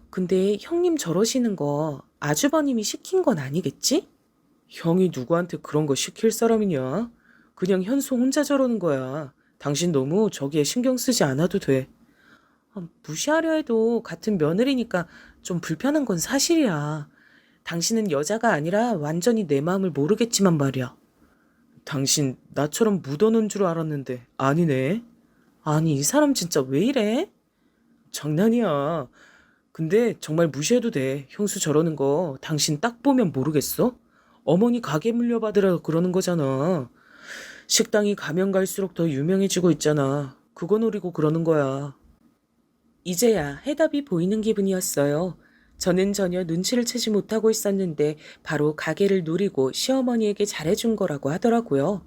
Speaker 2: 근데 형님 저러시는 거 아주버님이 시킨 건 아니겠지? 형이 누구한테 그런 거 시킬 사람이냐? 그냥 현수 혼자 저러는 거야. 당신 너무 저기에 신경 쓰지 않아도 돼. 무시하려 해도 같은 며느리니까 좀 불편한 건 사실이야. 당신은 여자가 아니라 완전히 내 마음을 모르겠지만 말이야. 당신 나처럼 묻어놓은 줄 알았는데 아니네. 아니 이 사람 진짜 왜 이래? 장난이야. 근데 정말 무시해도 돼. 형수 저러는 거 당신 딱 보면 모르겠어? 어머니 가게 물려받으라 그러는 거잖아. 식당이 가면 갈수록 더 유명해지고 있잖아. 그거 노리고 그러는 거야. 이제야 해답이 보이는 기분이었어요. 저는 전혀 눈치를 채지 못하고 있었는데 바로 가게를 노리고 시어머니에게 잘해준 거라고 하더라고요.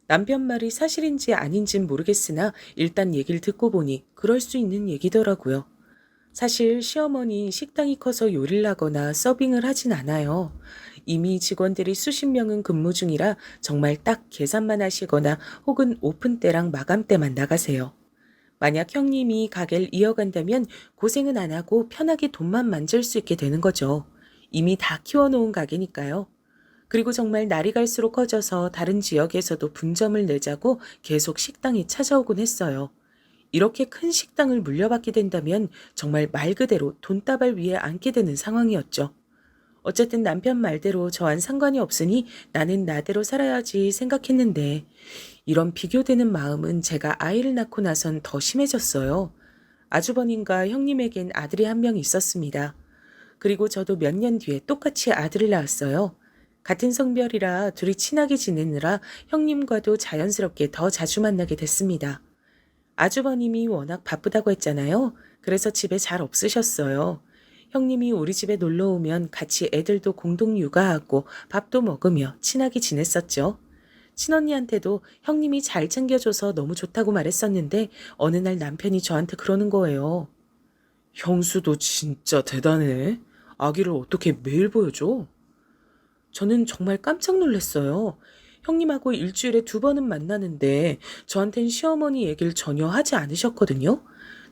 Speaker 2: 남편 말이 사실인지 아닌진 모르겠으나 일단 얘기를 듣고 보니 그럴 수 있는 얘기더라고요. 사실 시어머니 식당이 커서 요리를 하거나 서빙을 하진 않아요. 이미 직원들이 수십 명은 근무 중이라 정말 딱 계산만 하시거나 혹은 오픈 때랑 마감 때만 나가세요. 만약 형님이 가게를 이어간다면 고생은 안 하고 편하게 돈만 만질 수 있게 되는 거죠. 이미 다 키워놓은 가게니까요. 그리고 정말 날이 갈수록 커져서 다른 지역에서도 분점을 내자고 계속 식당이 찾아오곤 했어요. 이렇게 큰 식당을 물려받게 된다면 정말 말 그대로 돈다발 위에 앉게 되는 상황이었죠. 어쨌든 남편 말대로 저와는 상관이 없으니 나는 나대로 살아야지 생각했는데 이런 비교되는 마음은 제가 아이를 낳고 나선 더 심해졌어요. 아주버님과 형님에겐 아들이 한 명 있었습니다. 그리고 저도 몇 년 뒤에 똑같이 아들을 낳았어요. 같은 성별이라 둘이 친하게 지내느라 형님과도 자연스럽게 더 자주 만나게 됐습니다. 아주버님이 워낙 바쁘다고 했잖아요. 그래서 집에 잘 없으셨어요. 형님이 우리 집에 놀러 오면 같이 애들도 공동 육아하고 밥도 먹으며 친하게 지냈었죠. 친언니한테도 형님이 잘 챙겨줘서 너무 좋다고 말했었는데 어느 날 남편이 저한테 그러는 거예요. 형수도 진짜 대단해. 아기를 어떻게 매일 보여줘? 저는 정말 깜짝 놀랐어요. 형님하고 일주일에 2번은 만나는데 저한텐 시어머니 얘기를 전혀 하지 않으셨거든요.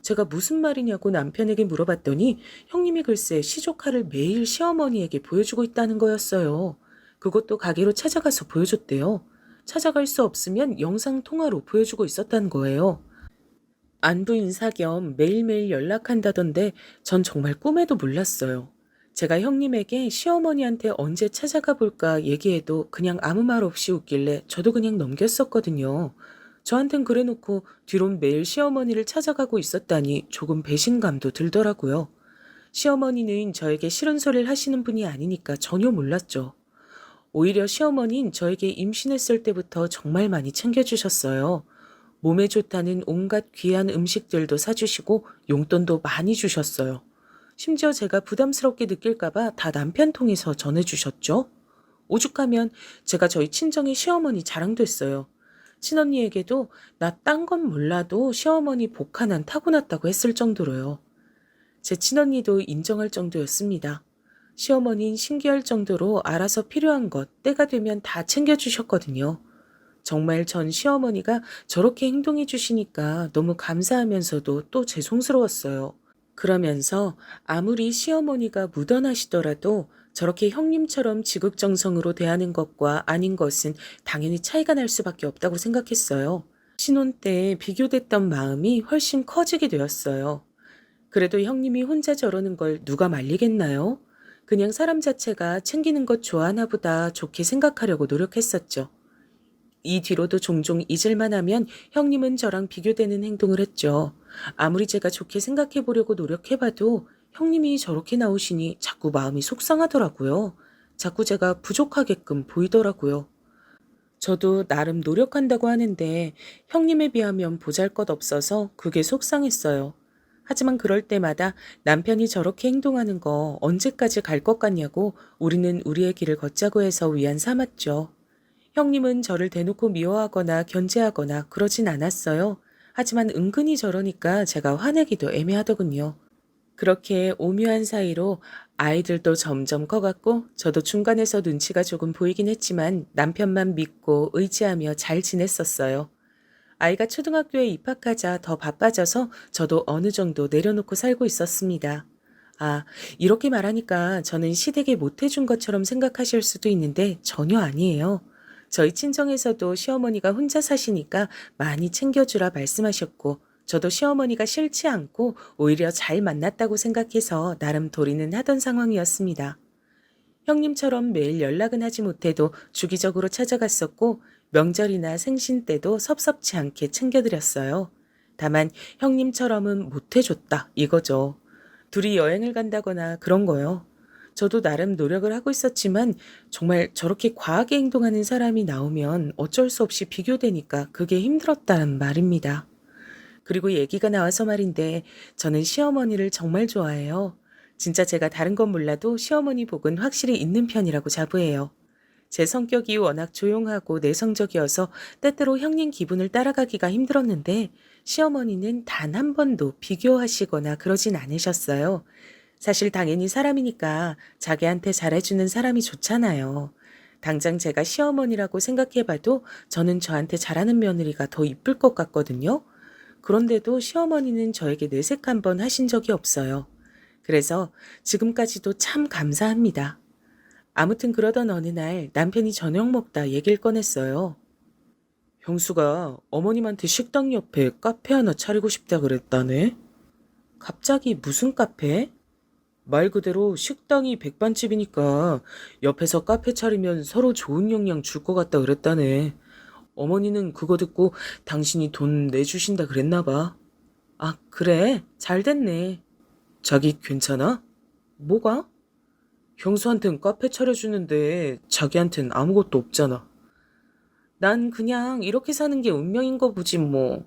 Speaker 2: 제가 무슨 말이냐고 남편에게 물어봤더니 형님이 글쎄 시조카를 매일 시어머니에게 보여주고 있다는 거였어요. 그것도 가게로 찾아가서 보여줬대요. 찾아갈 수 없으면 영상통화로 보여주고 있었다는 거예요. 안부 인사 겸 매일매일 연락한다던데 전 정말 꿈에도 몰랐어요. 제가 형님에게 시어머니한테 언제 찾아가 볼까 얘기해도 그냥 아무 말 없이 웃길래 저도 그냥 넘겼었거든요. 저한텐 그래놓고 뒤론 매일 시어머니를 찾아가고 있었다니 조금 배신감도 들더라고요. 시어머니는 저에게 싫은 소리를 하시는 분이 아니니까 전혀 몰랐죠. 오히려 시어머니는 저에게 임신했을 때부터 정말 많이 챙겨주셨어요. 몸에 좋다는 온갖 귀한 음식들도 사주시고 용돈도 많이 주셨어요. 심지어 제가 부담스럽게 느낄까봐 다 남편 통해서 전해주셨죠. 오죽하면 제가 저희 친정의 시어머니 자랑됐어요. 친언니에게도 나 딴 건 몰라도 시어머니 복 하나는 타고났다고 했을 정도로요. 제 친언니도 인정할 정도였습니다. 시어머니는 신기할 정도로 알아서 필요한 것 때가 되면 다 챙겨주셨거든요. 정말 전 시어머니가 저렇게 행동해 주시니까 너무 감사하면서도 또 죄송스러웠어요. 그러면서 아무리 시어머니가 무던하시더라도 저렇게 형님처럼 지극정성으로 대하는 것과 아닌 것은 당연히 차이가 날 수밖에 없다고 생각했어요. 신혼 때 비교됐던 마음이 훨씬 커지게 되었어요. 그래도 형님이 혼자 저러는 걸 누가 말리겠나요? 그냥 사람 자체가 챙기는 것 좋아하나 보다 좋게 생각하려고 노력했었죠. 이 뒤로도 종종 잊을만 하면 형님은 저랑 비교되는 행동을 했죠. 아무리 제가 좋게 생각해 보려고 노력해봐도 형님이 저렇게 나오시니 자꾸 마음이 속상하더라고요. 자꾸 제가 부족하게끔 보이더라고요. 저도 나름 노력한다고 하는데 형님에 비하면 보잘것없어서 그게 속상했어요. 하지만 그럴 때마다 남편이 저렇게 행동하는 거 언제까지 갈 것 같냐고 우리는 우리의 길을 걷자고 해서 위안 삼았죠. 형님은 저를 대놓고 미워하거나 견제하거나 그러진 않았어요. 하지만 은근히 저러니까 제가 화내기도 애매하더군요. 그렇게 오묘한 사이로 아이들도 점점 커갔고 저도 중간에서 눈치가 조금 보이긴 했지만 남편만 믿고 의지하며 잘 지냈었어요. 아이가 초등학교에 입학하자 더 바빠져서 저도 어느 정도 내려놓고 살고 있었습니다. 아, 이렇게 말하니까 저는 시댁에 못해준 것처럼 생각하실 수도 있는데 전혀 아니에요. 저희 친정에서도 시어머니가 혼자 사시니까 많이 챙겨주라 말씀하셨고 저도 시어머니가 싫지 않고 오히려 잘 만났다고 생각해서 나름 도리는 하던 상황이었습니다. 형님처럼 매일 연락은 하지 못해도 주기적으로 찾아갔었고 명절이나 생신 때도 섭섭치 않게 챙겨드렸어요. 다만 형님처럼은 못해줬다 이거죠. 둘이 여행을 간다거나 그런 거요. 저도 나름 노력을 하고 있었지만 정말 저렇게 과하게 행동하는 사람이 나오면 어쩔 수 없이 비교되니까 그게 힘들었다는 말입니다. 그리고 얘기가 나와서 말인데 저는 시어머니를 정말 좋아해요. 진짜 제가 다른 건 몰라도 시어머니 복은 확실히 있는 편이라고 자부해요. 제 성격이 워낙 조용하고 내성적이어서 때때로 형님 기분을 따라가기가 힘들었는데 시어머니는 단 한 번도 비교하시거나 그러진 않으셨어요. 사실 당연히 사람이니까 자기한테 잘해주는 사람이 좋잖아요. 당장 제가 시어머니라고 생각해봐도 저는 저한테 잘하는 며느리가 더 이쁠 것 같거든요. 그런데도 시어머니는 저에게 내색 한 번 하신 적이 없어요. 그래서 지금까지도 참 감사합니다. 아무튼 그러던 어느 날 남편이 저녁 먹다 얘기를 꺼냈어요. 형수가 어머님한테 식당 옆에 카페 하나 차리고 싶다 그랬다네. 갑자기 무슨 카페? 말 그대로 식당이 백반집이니까 옆에서 카페 차리면 서로 좋은 영향 줄 것 같다 그랬다네. 어머니는 그거 듣고 당신이 돈 내주신다 그랬나 봐. 아, 그래? 잘 됐네. 자기 괜찮아? 뭐가? 형수한텐 카페 차려주는데 자기한텐 아무것도 없잖아. 난 그냥 이렇게 사는 게 운명인 거 보지 뭐.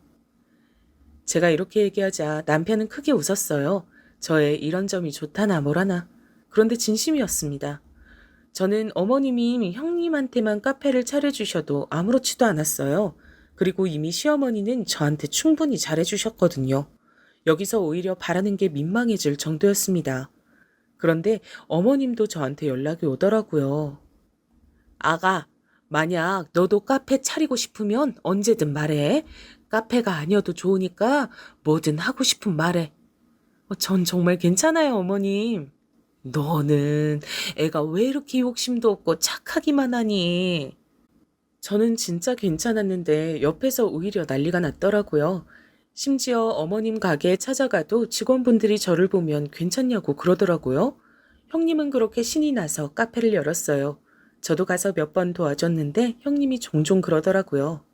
Speaker 2: 제가 이렇게 얘기하자 남편은 크게 웃었어요. 저의 이런 점이 좋다나 뭐라나. 그런데 진심이었습니다. 저는 어머님이 형님한테만 카페를 차려주셔도 아무렇지도 않았어요. 그리고 이미 시어머니는 저한테 충분히 잘해주셨거든요. 여기서 오히려 바라는 게 민망해질 정도였습니다. 그런데 어머님도 저한테 연락이 오더라고요. 아가, 만약 너도 카페 차리고 싶으면 언제든 말해. 카페가 아니어도 좋으니까 뭐든 하고 싶은 말해. 전 정말 괜찮아요, 어머님. 너는 애가 왜 이렇게 욕심도 없고 착하기만 하니? 저는 진짜 괜찮았는데 옆에서 오히려 난리가 났더라고요. 심지어 어머님 가게에 찾아가도 직원분들이 저를 보면 괜찮냐고 그러더라고요. 형님은 그렇게 신이 나서 카페를 열었어요. 저도 가서 몇 번 도와줬는데 형님이 종종 그러더라고요.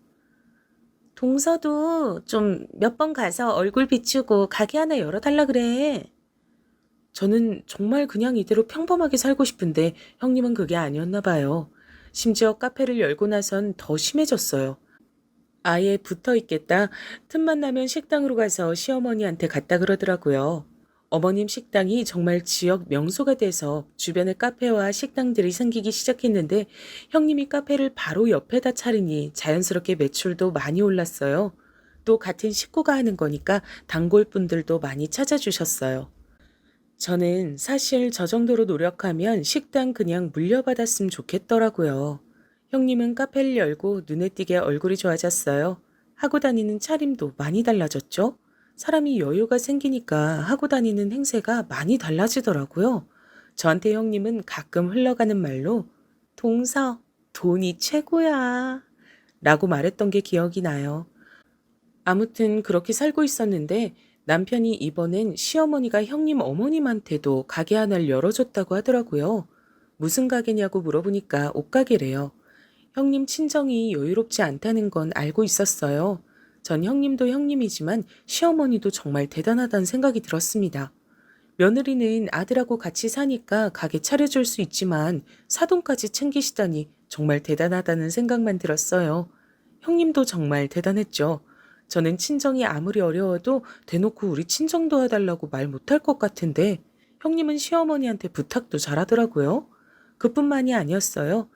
Speaker 2: 동서도 좀 몇 번 가서 얼굴 비추고 가게 하나 열어달라 그래. 저는 정말 그냥 이대로 평범하게 살고 싶은데 형님은 그게 아니었나 봐요. 심지어 카페를 열고 나선 더 심해졌어요. 아예 붙어 있겠다. 틈만 나면 식당으로 가서 시어머니한테 갔다 그러더라고요. 어머님 식당이 정말 지역 명소가 돼서 주변에 카페와 식당들이 생기기 시작했는데 형님이 카페를 바로 옆에다 차리니 자연스럽게 매출도 많이 올랐어요. 또 같은 식구가 하는 거니까 단골분들도 많이 찾아주셨어요. 저는 사실 저 정도로 노력하면 식당 그냥 물려받았으면 좋겠더라고요. 형님은 카페를 열고 눈에 띄게 얼굴이 좋아졌어요. 하고 다니는 차림도 많이 달라졌죠. 사람이 여유가 생기니까 하고 다니는 행세가 많이 달라지더라고요. 저한테 형님은 가끔 흘러가는 말로 동서, 돈이 최고야 라고 말했던 게 기억이 나요. 아무튼 그렇게 살고 있었는데 남편이 이번엔 시어머니가 형님 어머님한테도 가게 하나를 열어줬다고 하더라고요. 무슨 가게냐고 물어보니까 옷가게래요. 형님 친정이 여유롭지 않다는 건 알고 있었어요. 전 형님도 형님이지만 시어머니도 정말 대단하다는 생각이 들었습니다. 며느리는 아들하고 같이 사니까 가게 차려줄 수 있지만 사돈까지 챙기시다니 정말 대단하다는 생각만 들었어요. 형님도 정말 대단했죠. 저는 친정이 아무리 어려워도 대놓고 우리 친정 도와달라고 말 못할 것 같은데 형님은 시어머니한테 부탁도 잘하더라고요. 그뿐만이 아니었어요.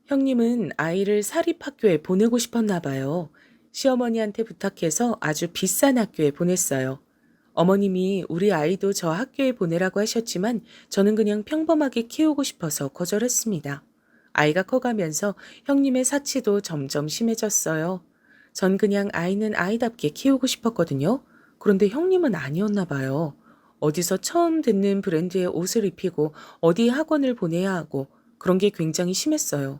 Speaker 2: 형님은 아이를 사립학교에 보내고 싶었나 봐요. 시어머니한테 부탁해서 아주 비싼 학교에 보냈어요. 어머님이 우리 아이도 저 학교에 보내라고 하셨지만 저는 그냥 평범하게 키우고 싶어서 거절했습니다. 아이가 커가면서 형님의 사치도 점점 심해졌어요. 전 그냥 아이는 아이답게 키우고 싶었거든요. 그런데 형님은 아니었나 봐요. 어디서 처음 듣는 브랜드의 옷을 입히고 어디 학원을 보내야 하고 그런 게 굉장히 심했어요.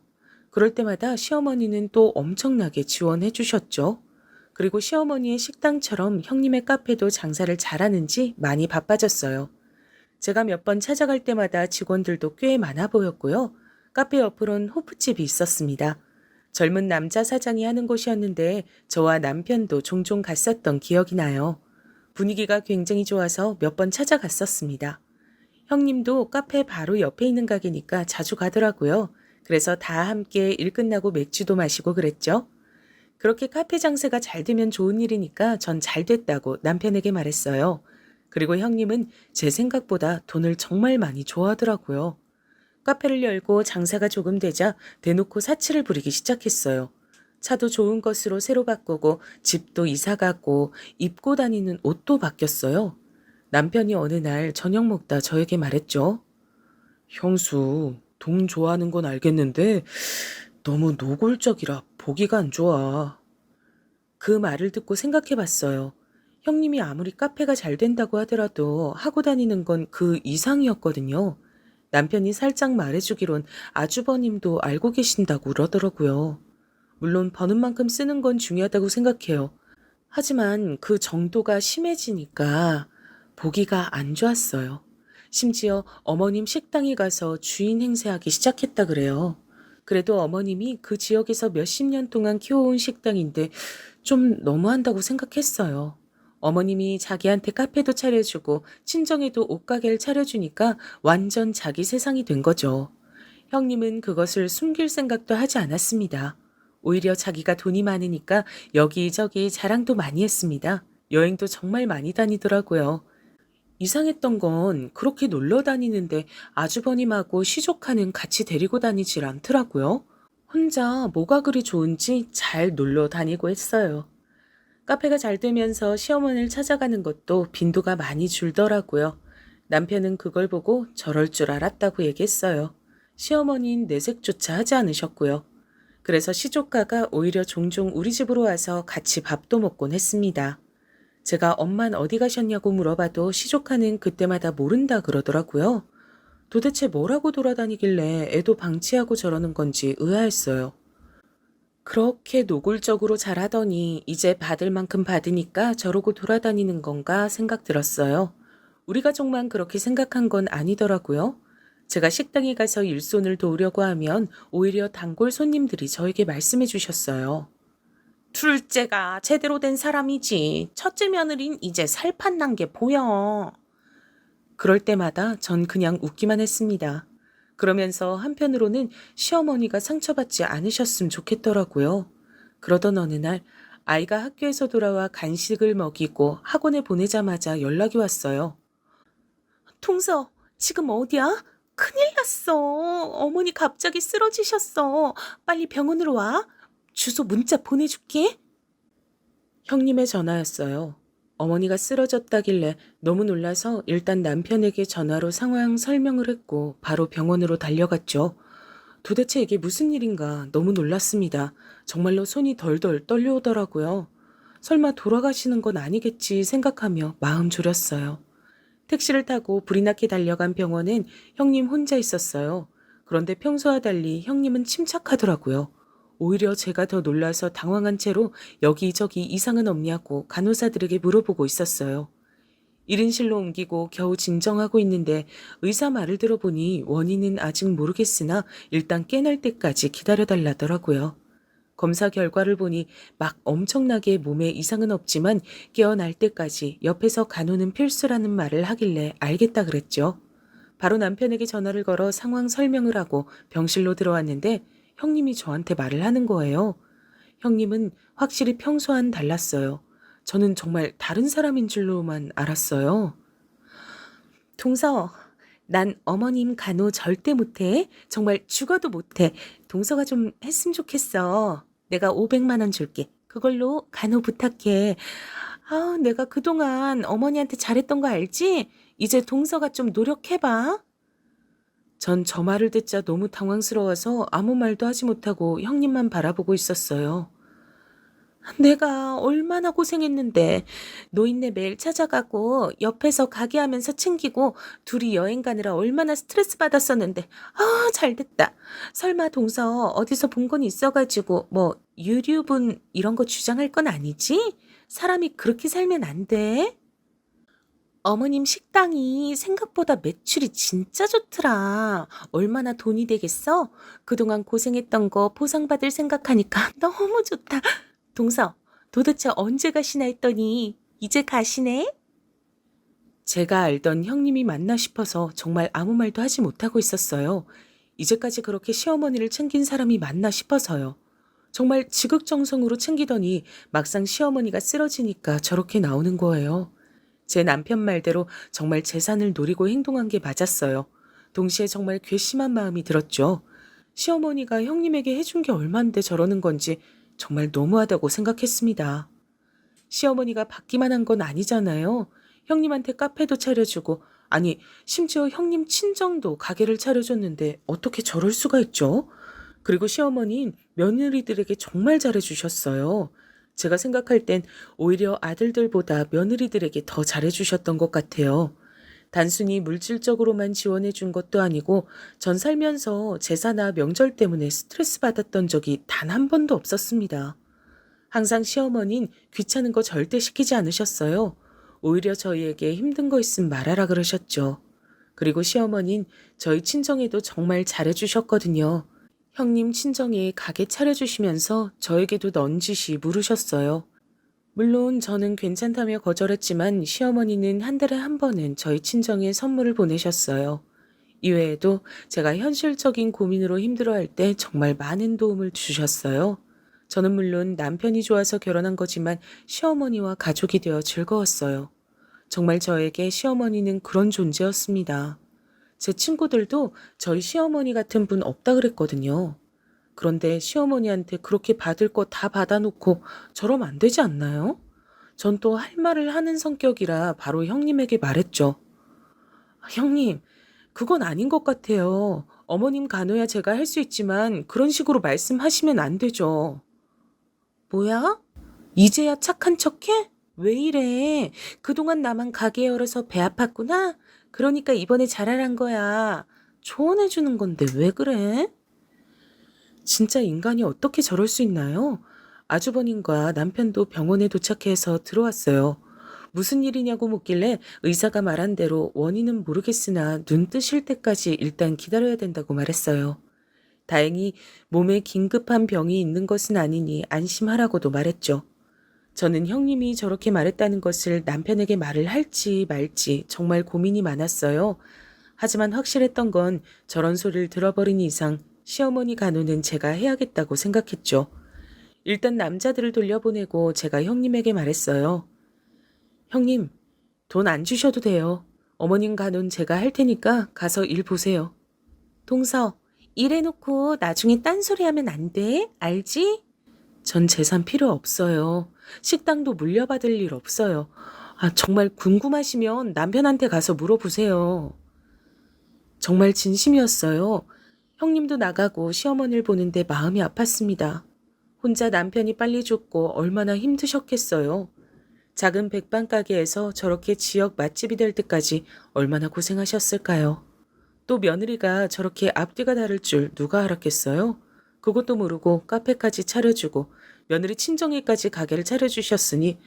Speaker 2: 그럴 때마다 시어머니는 또 엄청나게 지원해 주셨죠. 그리고 시어머니의 식당처럼 형님의 카페도 장사를 잘하는지 많이 바빠졌어요. 제가 몇 번 찾아갈 때마다 직원들도 꽤 많아 보였고요. 카페 옆으론 호프집이 있었습니다. 젊은 남자 사장이 하는 곳이었는데 저와 남편도 종종 갔었던 기억이 나요. 분위기가 굉장히 좋아서 몇 번 찾아갔었습니다. 형님도 카페 바로 옆에 있는 가게니까 자주 가더라고요. 그래서 다 함께 일 끝나고 맥주도 마시고 그랬죠. 그렇게 카페 장사가 잘 되면 좋은 일이니까 전 잘 됐다고 남편에게 말했어요. 그리고 형님은 제 생각보다 돈을 정말 많이 좋아하더라고요. 카페를 열고 장사가 조금 되자 대놓고 사치를 부리기 시작했어요. 차도 좋은 것으로 새로 바꾸고 집도 이사 가고 입고 다니는 옷도 바뀌었어요. 남편이 어느 날 저녁 먹다 저에게 말했죠. 형수, 돈 좋아하는 건 알겠는데 너무 노골적이라 보기가 안 좋아. 그 말을 듣고 생각해 봤어요. 형님이 아무리 카페가 잘 된다고 하더라도 하고 다니는 건 그 이상이었거든요. 남편이 살짝 말해주기론 아주버님도 알고 계신다고 그러더라고요. 물론 버는 만큼 쓰는 건 중요하다고 생각해요. 하지만 그 정도가 심해지니까 보기가 안 좋았어요. 심지어 어머님 식당에 가서 주인 행세하기 시작했다 그래요. 그래도 어머님이 그 지역에서 몇십 년 동안 키워온 식당인데 좀 너무한다고 생각했어요. 어머님이 자기한테 카페도 차려주고 친정에도 옷가게를 차려주니까 완전 자기 세상이 된 거죠. 형님은 그것을 숨길 생각도 하지 않았습니다. 오히려 자기가 돈이 많으니까 여기저기 자랑도 많이 했습니다. 여행도 정말 많이 다니더라고요. 이상했던 건 그렇게 놀러 다니는데 아주버님하고 시조카는 같이 데리고 다니질 않더라고요. 혼자 뭐가 그리 좋은지 잘 놀러 다니고 했어요. 카페가 잘 되면서 시어머니를 찾아가는 것도 빈도가 많이 줄더라고요. 남편은 그걸 보고 저럴 줄 알았다고 얘기했어요. 시어머니는 내색조차 하지 않으셨고요. 그래서 시조카가 오히려 종종 우리 집으로 와서 같이 밥도 먹곤 했습니다. 제가 엄만 어디 가셨냐고 물어봐도 시조카는 그때마다 모른다 그러더라고요. 도대체 뭐라고 돌아다니길래 애도 방치하고 저러는 건지 의아했어요. 그렇게 노골적으로 잘하더니 이제 받을 만큼 받으니까 저러고 돌아다니는 건가 생각 들었어요. 우리 가족만 그렇게 생각한 건 아니더라고요. 제가 식당에 가서 일손을 도우려고 하면 오히려 단골 손님들이 저에게 말씀해 주셨어요. 둘째가 제대로 된 사람이지. 첫째 며느린 이제 살판 난 게 보여. 그럴 때마다 전 그냥 웃기만 했습니다. 그러면서 한편으로는 시어머니가 상처받지 않으셨으면 좋겠더라고요. 그러던 어느 날 아이가 학교에서 돌아와 간식을 먹이고 학원에 보내자마자 연락이 왔어요. 동서, 지금 어디야? 큰일 났어. 어머니 갑자기 쓰러지셨어. 빨리 병원으로 와. 주소 문자 보내줄게. 형님의 전화였어요. 어머니가 쓰러졌다길래 너무 놀라서 일단 남편에게 전화로 상황 설명을 했고 바로 병원으로 달려갔죠. 도대체 이게 무슨 일인가 너무 놀랐습니다. 정말로 손이 덜덜 떨려오더라고요. 설마 돌아가시는 건 아니겠지 생각하며 마음 졸였어요. 택시를 타고 불이 나게 달려간 병원은 형님 혼자 있었어요. 그런데 평소와 달리 형님은 침착하더라고요. 오히려 제가 더 놀라서 당황한 채로 여기저기 이상은 없냐고 간호사들에게 물어보고 있었어요. 1인실로 옮기고 겨우 진정하고 있는데 의사 말을 들어보니 원인은 아직 모르겠으나 일단 깨날 때까지 기다려달라더라고요. 검사 결과를 보니 막 엄청나게 몸에 이상은 없지만 깨어날 때까지 옆에서 간호는 필수라는 말을 하길래 알겠다 그랬죠. 바로 남편에게 전화를 걸어 상황 설명을 하고 병실로 들어왔는데 형님이 저한테 말을 하는 거예요. 형님은 확실히 평소와는 달랐어요. 저는 정말 다른 사람인 줄로만 알았어요. 동서, 난 어머님 간호 절대 못해. 정말 죽어도 못해. 동서가 좀 했으면 좋겠어. 내가 500만 원 줄게. 그걸로 간호 부탁해. 아, 내가 그동안 어머니한테 잘했던 거 알지? 이제 동서가 좀 노력해봐. 전 저 말을 듣자 너무 당황스러워서 아무 말도 하지 못하고 형님만 바라보고 있었어요. 내가 얼마나 고생했는데 노인네 매일 찾아가고 옆에서 가게 하면서 챙기고 둘이 여행 가느라 얼마나 스트레스 받았었는데 아 잘됐다. 설마 동서 어디서 본 건 있어가지고 뭐 유류분 이런 거 주장할 건 아니지? 사람이 그렇게 살면 안 돼. 어머님 식당이 생각보다 매출이 진짜 좋더라. 얼마나 돈이 되겠어? 그동안 고생했던 거 보상받을 생각하니까 너무 좋다. 동서, 도대체 언제 가시나 했더니 이제 가시네? 제가 알던 형님이 맞나 싶어서 정말 아무 말도 하지 못하고 있었어요. 이제까지 그렇게 시어머니를 챙긴 사람이 맞나 싶어서요. 정말 지극정성으로 챙기더니 막상 시어머니가 쓰러지니까 저렇게 나오는 거예요. 제 남편 말대로 정말 재산을 노리고 행동한 게 맞았어요. 동시에 정말 괘씸한 마음이 들었죠. 시어머니가 형님에게 해준 게 얼만데 저러는 건지 정말 너무하다고 생각했습니다. 시어머니가 받기만 한 건 아니잖아요. 형님한테 카페도 차려주고, 아니, 심지어 형님 친정도 가게를 차려줬는데 어떻게 저럴 수가 있죠? 그리고 시어머니는 며느리들에게 정말 잘해주셨어요. 제가 생각할 땐 오히려 아들들보다 며느리들에게 더 잘해주셨던 것 같아요. 단순히 물질적으로만 지원해 준 것도 아니고 전 살면서 제사나 명절 때문에 스트레스 받았던 적이 단 한 번도 없었습니다. 항상 시어머니는 귀찮은 거 절대 시키지 않으셨어요. 오히려 저희에게 힘든 거 있으면 말하라 그러셨죠. 그리고 시어머니는 저희 친정에도 정말 잘해주셨거든요. 형님 친정에 가게 차려주시면서 저에게도 넌지시 물으셨어요. 물론 저는 괜찮다며 거절했지만 시어머니는 한 달에 한 번은 저희 친정에 선물을 보내셨어요. 이외에도 제가 현실적인 고민으로 힘들어할 때 정말 많은 도움을 주셨어요. 저는 물론 남편이 좋아서 결혼한 거지만 시어머니와 가족이 되어 즐거웠어요. 정말 저에게 시어머니는 그런 존재였습니다. 제 친구들도 저희 시어머니 같은 분 없다 그랬거든요. 그런데 시어머니한테 그렇게 받을 거 다 받아놓고 저러면 안 되지 않나요? 전 또 할 말을 하는 성격이라 바로 형님에게 말했죠. 형님, 그건 아닌 것 같아요. 어머님 간호야 제가 할 수 있지만 그런 식으로 말씀하시면 안 되죠. 뭐야? 이제야 착한 척해? 왜 이래? 그동안 나만 가게 열어서 배 아팠구나? 그러니까 이번에 잘하란 거야. 조언해주는 건데 왜 그래? 진짜 인간이 어떻게 저럴 수 있나요? 아주버님과 남편도 병원에 도착해서 들어왔어요. 무슨 일이냐고 묻길래 의사가 말한 대로 원인은 모르겠으나 눈 뜨실 때까지 일단 기다려야 된다고 말했어요. 다행히 몸에 긴급한 병이 있는 것은 아니니 안심하라고도 말했죠. 저는 형님이 저렇게 말했다는 것을 남편에게 말을 할지 말지 정말 고민이 많았어요. 하지만 확실했던 건 저런 소리를 들어버린 이상 시어머니 간호는 제가 해야겠다고 생각했죠. 일단 남자들을 돌려보내고 제가 형님에게 말했어요. 형님, 돈 안 주셔도 돼요. 어머님 간호는 제가 할 테니까 가서 일 보세요. 동서, 일해놓고 나중에 딴소리 하면 안 돼. 알지? 전 재산 필요 없어요. 식당도 물려받을 일 없어요. 정말 궁금하시면 남편한테 가서 물어보세요. 정말 진심이었어요. 형님도 나가고 시어머니를 보는데 마음이 아팠습니다. 혼자 남편이 빨리 죽고 얼마나 힘드셨겠어요. 작은 백반 가게에서 저렇게 지역 맛집이 될 때까지 얼마나 고생하셨을까요? 또 며느리가 저렇게 앞뒤가 다를 줄 누가 알았겠어요? 그것도 모르고 카페까지 차려주고 며느리 친정에까지 가게를 차려주셨으니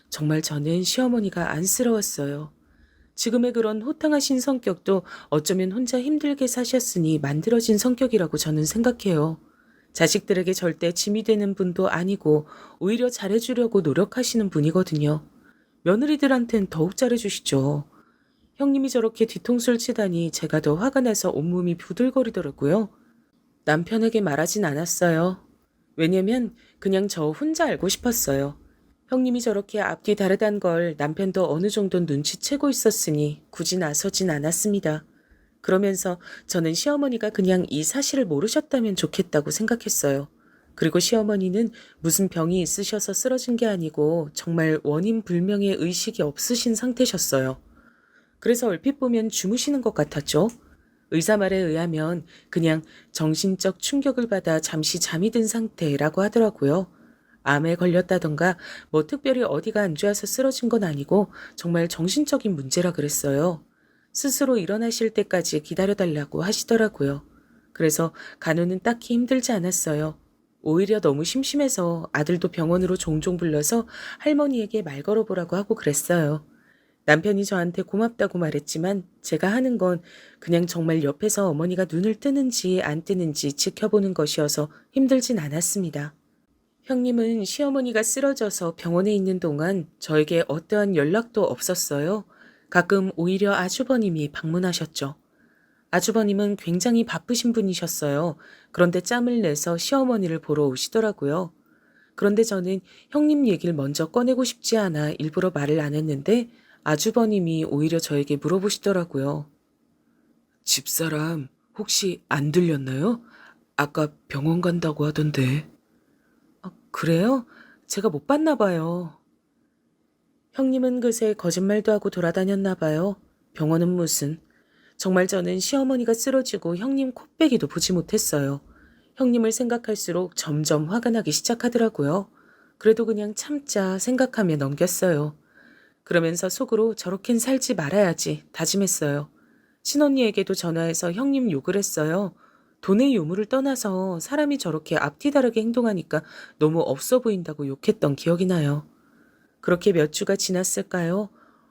Speaker 2: 정말 저는 시어머니가 안쓰러웠어요. 지금의 그런 호탕하신 성격도 어쩌면 혼자 힘들게 사셨으니 만들어진 성격이라고 저는 생각해요. 자식들에게 절대 짐이 되는 분도 아니고 오히려 잘해주려고 노력하시는 분이거든요. 며느리들한텐 더욱 잘해주시죠. 형님이 저렇게 뒤통수를 치다니 제가 더 화가 나서 온몸이 부들거리더라고요. 남편에게 말하진 않았어요. 왜냐면 그냥 저 혼자 알고 싶었어요. 형님이 저렇게 앞뒤 다르단 걸 남편도 어느 정도 눈치채고 있었으니 굳이 나서진 않았습니다. 그러면서 저는 시어머니가 그냥 이 사실을 모르셨다면 좋겠다고 생각했어요. 그리고 시어머니는 무슨 병이 있으셔서 쓰러진 게 아니고 정말 원인 불명의 의식이 없으신 상태셨어요. 그래서 얼핏 보면 주무시는 것 같았죠. 의사 말에 의하면 그냥 정신적 충격을 받아 잠시 잠이 든 상태라고 하더라고요. 암에 걸렸다던가 뭐 특별히 어디가 안 좋아서 쓰러진 건 아니고 정말 정신적인 문제라 그랬어요. 스스로 일어나실 때까지 기다려달라고 하시더라고요. 그래서 간호는 딱히 힘들지 않았어요. 오히려 너무 심심해서 아들도 병원으로 종종 불러서 할머니에게 말 걸어보라고 하고 그랬어요. 남편이 저한테 고맙다고 말했지만 제가 하는 건 그냥 정말 옆에서 어머니가 눈을 뜨는지 안 뜨는지 지켜보는 것이어서 힘들진 않았습니다. 형님은 시어머니가 쓰러져서 병원에 있는 동안 저에게 어떠한 연락도 없었어요. 가끔 오히려 아주버님이 방문하셨죠. 아주버님은 굉장히 바쁘신 분이셨어요. 그런데 짬을 내서 시어머니를 보러 오시더라고요. 그런데 저는 형님 얘기를 먼저 꺼내고 싶지 않아 일부러 말을 안 했는데 아주버님이 오히려 저에게 물어보시더라고요. 집사람 혹시 안 들렸나요? 아까 병원 간다고 하던데. 그래요? 제가 못 봤나 봐요. 형님은 그새 거짓말도 하고 돌아다녔나 봐요. 병원은 무슨. 정말 저는 시어머니가 쓰러지고 형님 코빼기도 보지 못했어요. 형님을 생각할수록 점점 화가 나기 시작하더라고요. 그래도 그냥 참자 생각하며 넘겼어요. 그러면서 속으로 저렇겐 살지 말아야지 다짐했어요. 친언니에게도 전화해서 형님 욕을 했어요. 돈의 유무를 떠나서 사람이 저렇게 앞뒤 다르게 행동하니까 너무 없어 보인다고 욕했던 기억이 나요. 그렇게 몇 주가 지났을까요?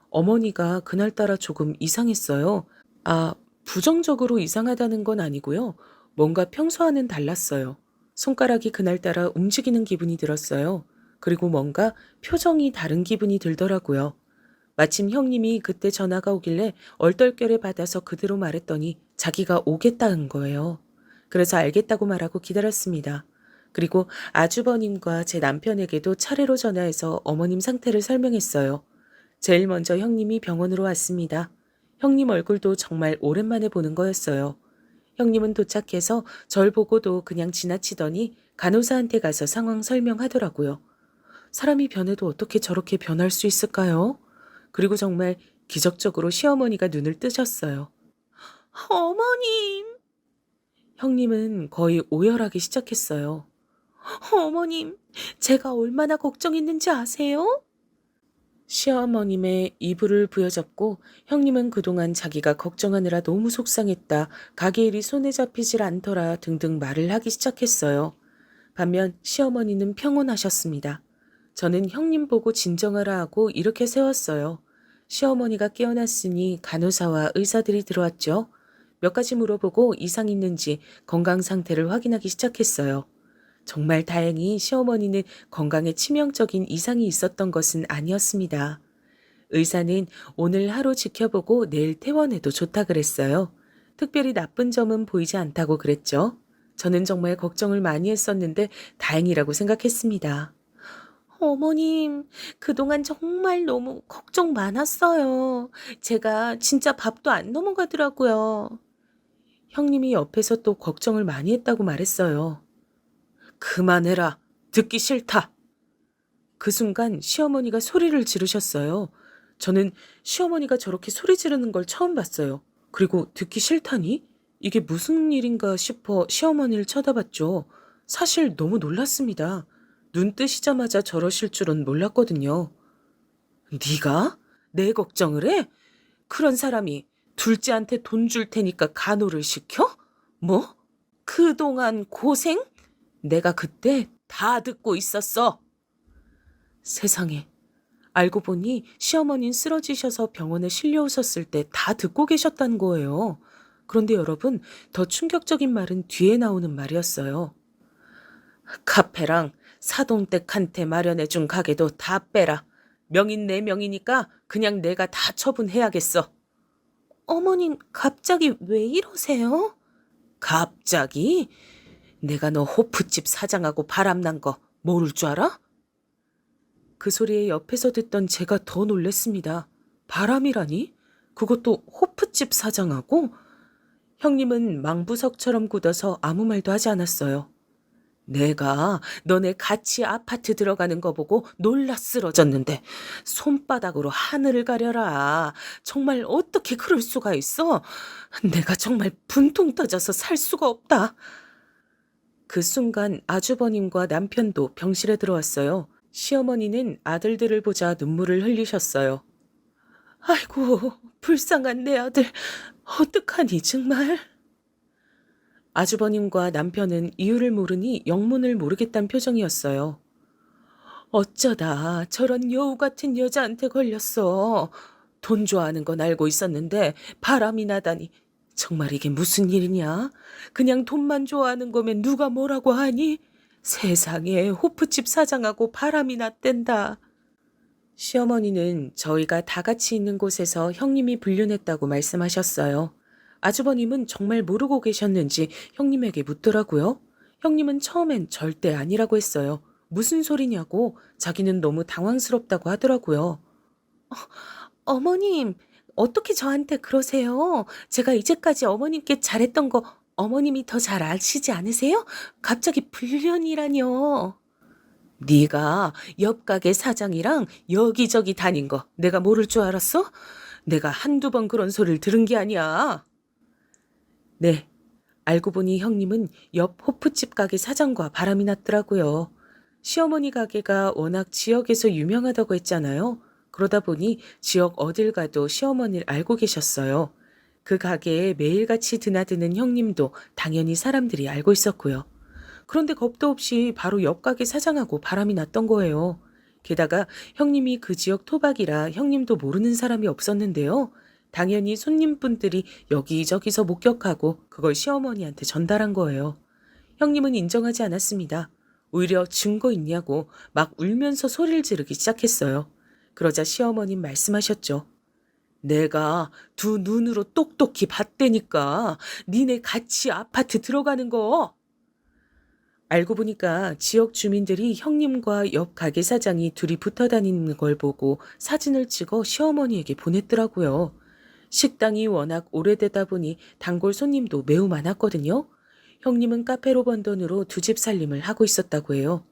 Speaker 2: 어머니가 그날따라 조금 이상했어요. 부정적으로 이상하다는 건 아니고요. 뭔가 평소와는 달랐어요. 손가락이 그날따라 움직이는 기분이 들었어요. 그리고 뭔가 표정이 다른 기분이 들더라고요. 마침 형님이 그때 전화가 오길래 얼떨결에 받아서 그대로 말했더니 자기가 오겠다는 거예요. 그래서 알겠다고 말하고 기다렸습니다. 그리고 아주버님과 제 남편에게도 차례로 전화해서 어머님 상태를 설명했어요. 제일 먼저 형님이 병원으로 왔습니다. 형님 얼굴도 정말 오랜만에 보는 거였어요. 형님은 도착해서 절 보고도 그냥 지나치더니 간호사한테 가서 상황 설명하더라고요. 사람이 변해도 어떻게 저렇게 변할 수 있을까요? 그리고 정말 기적적으로 시어머니가 눈을 뜨셨어요. 어머님! 형님은 거의 오열하기 시작했어요. 어머님, 제가 얼마나 걱정했는지 아세요? 시어머님의 이불을 부여잡고 형님은 그동안 자기가 걱정하느라 너무 속상했다, 가게 일이 손에 잡히질 않더라 등등 말을 하기 시작했어요. 반면 시어머니는 평온하셨습니다. 저는 형님 보고 진정하라 하고 이렇게 세웠어요. 시어머니가 깨어났으니 간호사와 의사들이 들어왔죠. 몇 가지 물어보고 이상 있는지 건강 상태를 확인하기 시작했어요. 정말 다행히 시어머니는 건강에 치명적인 이상이 있었던 것은 아니었습니다. 의사는 오늘 하루 지켜보고 내일 퇴원해도 좋다 그랬어요. 특별히 나쁜 점은 보이지 않다고 그랬죠. 저는 정말 걱정을 많이 했었는데 다행이라고 생각했습니다. 어머님, 그동안 정말 너무 걱정 많았어요. 제가 진짜 밥도 안 넘어가더라고요. 형님이 옆에서 또 걱정을 많이 했다고 말했어요. 그만해라. 듣기 싫다. 그 순간 시어머니가 소리를 지르셨어요. 저는 시어머니가 저렇게 소리 지르는 걸 처음 봤어요. 그리고 듣기 싫다니? 이게 무슨 일인가 싶어 시어머니를 쳐다봤죠. 사실 너무 놀랐습니다. 눈 뜨시자마자 저러실 줄은 몰랐거든요. 네가? 내 걱정을 해? 그런 사람이 둘째한테 돈 줄 테니까 간호를 시켜? 뭐? 그동안 고생? 내가 그때 다 듣고 있었어. 세상에. 알고 보니 시어머니는 쓰러지셔서 병원에 실려오셨을 때 다 듣고 계셨다는 거예요. 그런데 여러분, 더 충격적인 말은 뒤에 나오는 말이었어요. 카페랑 사돈댁한테 마련해준 가게도 다 빼라. 명인 내 명이니까 그냥 내가 다 처분해야겠어. 어머님, 갑자기 왜 이러세요? 갑자기? 내가 너 호프집 사장하고 바람난 거 모를 줄 알아? 그 소리에 옆에서 듣던 제가 더 놀랬습니다. 바람이라니? 그것도 호프집 사장하고? 형님은 망부석처럼 굳어서 아무 말도 하지 않았어요. 내가 너네 같이 아파트 들어가는 거 보고 놀라 쓰러졌는데 손바닥으로 하늘을 가려라. 정말 어떻게 그럴 수가 있어? 내가 정말 분통 터져서 살 수가 없다. 그 순간 아주버님과 남편도 병실에 들어왔어요. 시어머니는 아들들을 보자 눈물을 흘리셨어요. 아이고, 불쌍한 내 아들. 어떡하니 정말. 아주버님과 남편은 이유를 모르니 영문을 모르겠다는 표정이었어요. 어쩌다 저런 여우 같은 여자한테 걸렸어. 돈 좋아하는 건 알고 있었는데 바람이 나다니. 정말 이게 무슨 일이냐? 그냥 돈만 좋아하는 거면 누가 뭐라고 하니? 세상에 호프집 사장하고 바람이 났댄다. 시어머니는 저희가 다 같이 있는 곳에서 형님이 불륜했다고 말씀하셨어요. 아주버님은 정말 모르고 계셨는지 형님에게 묻더라고요. 형님은 처음엔 절대 아니라고 했어요. 무슨 소리냐고 자기는 너무 당황스럽다고 하더라고요. 어머님, 어떻게 저한테 그러세요? 제가 이제까지 어머님께 잘했던 거 어머님이 더 잘 아시지 않으세요? 갑자기 불륜이라뇨. 네가 옆 가게 사장이랑 여기저기 다닌 거 내가 모를 줄 알았어? 내가 한두 번 그런 소리를 들은 게 아니야. 네, 알고 보니 형님은 옆 호프집 가게 사장과 바람이 났더라고요. 시어머니 가게가 워낙 지역에서 유명하다고 했잖아요. 그러다 보니 지역 어딜 가도 시어머니를 알고 계셨어요. 그 가게에 매일같이 드나드는 형님도 당연히 사람들이 알고 있었고요. 그런데 겁도 없이 바로 옆 가게 사장하고 바람이 났던 거예요. 게다가 형님이 그 지역 토박이라 형님도 모르는 사람이 없었는데요. 당연히 손님분들이 여기저기서 목격하고 그걸 시어머니한테 전달한 거예요. 형님은 인정하지 않았습니다. 오히려 증거 있냐고 막 울면서 소리를 지르기 시작했어요. 그러자 시어머님 말씀하셨죠. 내가 두 눈으로 똑똑히 봤다니까. 니네 같이 아파트 들어가는 거. 알고 보니까 지역 주민들이 형님과 옆 가게 사장이 둘이 붙어 다니는 걸 보고 사진을 찍어 시어머니에게 보냈더라고요. 식당이 워낙 오래되다 보니 단골 손님도 매우 많았거든요. 형님은 카페로 번 돈으로 두 집 살림을 하고 있었다고 해요.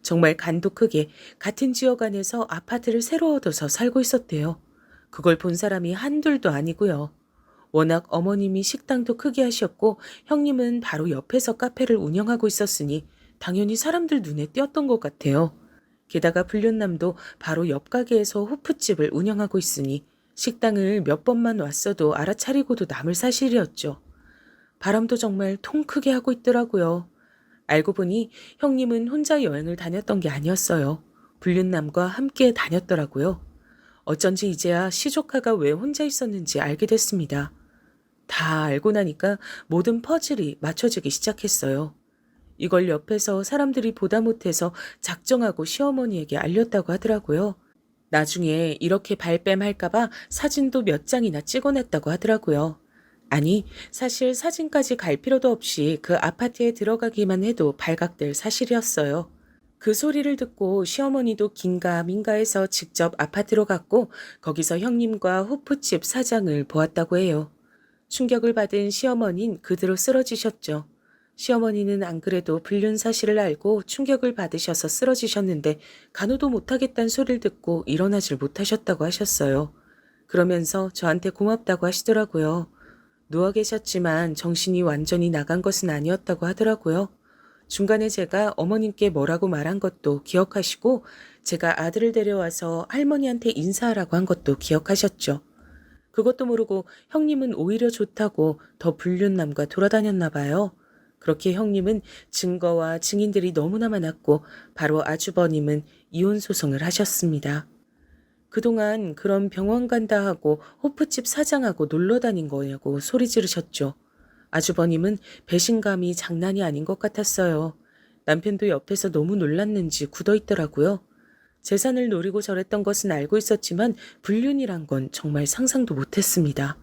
Speaker 2: 정말 간도 크게 같은 지역 안에서 아파트를 새로 얻어서 살고 있었대요. 그걸 본 사람이 한둘도 아니고요. 워낙 어머님이 식당도 크게 하셨고 형님은 바로 옆에서 카페를 운영하고 있었으니 당연히 사람들 눈에 띄었던 것 같아요. 게다가 불륜남도 바로 옆 가게에서 호프집을 운영하고 있으니 식당을 몇 번만 왔어도 알아차리고도 남을 사실이었죠. 바람도 정말 통 크게 하고 있더라고요. 알고 보니 형님은 혼자 여행을 다녔던 게 아니었어요. 불륜남과 함께 다녔더라고요. 어쩐지 이제야 시조카가 왜 혼자 있었는지 알게 됐습니다. 다 알고 나니까 모든 퍼즐이 맞춰지기 시작했어요. 이걸 옆에서 사람들이 보다 못해서 작정하고 시어머니에게 알렸다고 하더라고요. 나중에 이렇게 발뺌할까봐 사진도 몇 장이나 찍어냈다고 하더라고요. 아니, 사실 사진까지 갈 필요도 없이 그 아파트에 들어가기만 해도 발각될 사실이었어요. 그 소리를 듣고 시어머니도 긴가민가해서 직접 아파트로 갔고 거기서 형님과 호프집 사장을 보았다고 해요. 충격을 받은 시어머니는 그대로 쓰러지셨죠. 시어머니는 안 그래도 불륜 사실을 알고 충격을 받으셔서 쓰러지셨는데 간호도 못하겠다는 소리를 듣고 일어나질 못하셨다고 하셨어요. 그러면서 저한테 고맙다고 하시더라고요. 누워 계셨지만 정신이 완전히 나간 것은 아니었다고 하더라고요. 중간에 제가 어머님께 뭐라고 말한 것도 기억하시고 제가 아들을 데려와서 할머니한테 인사하라고 한 것도 기억하셨죠. 그것도 모르고 형님은 오히려 좋다고 더 불륜남과 돌아다녔나 봐요. 그렇게 형님은 증거와 증인들이 너무나 많았고 바로 아주버님은 이혼 소송을 하셨습니다. 그동안 그럼 병원 간다 하고 호프집 사장하고 놀러 다닌 거냐고 소리 지르셨죠. 아주버님은 배신감이 장난이 아닌 것 같았어요. 남편도 옆에서 너무 놀랐는지 굳어있더라고요. 재산을 노리고 저랬던 것은 알고 있었지만 불륜이란 건 정말 상상도 못했습니다.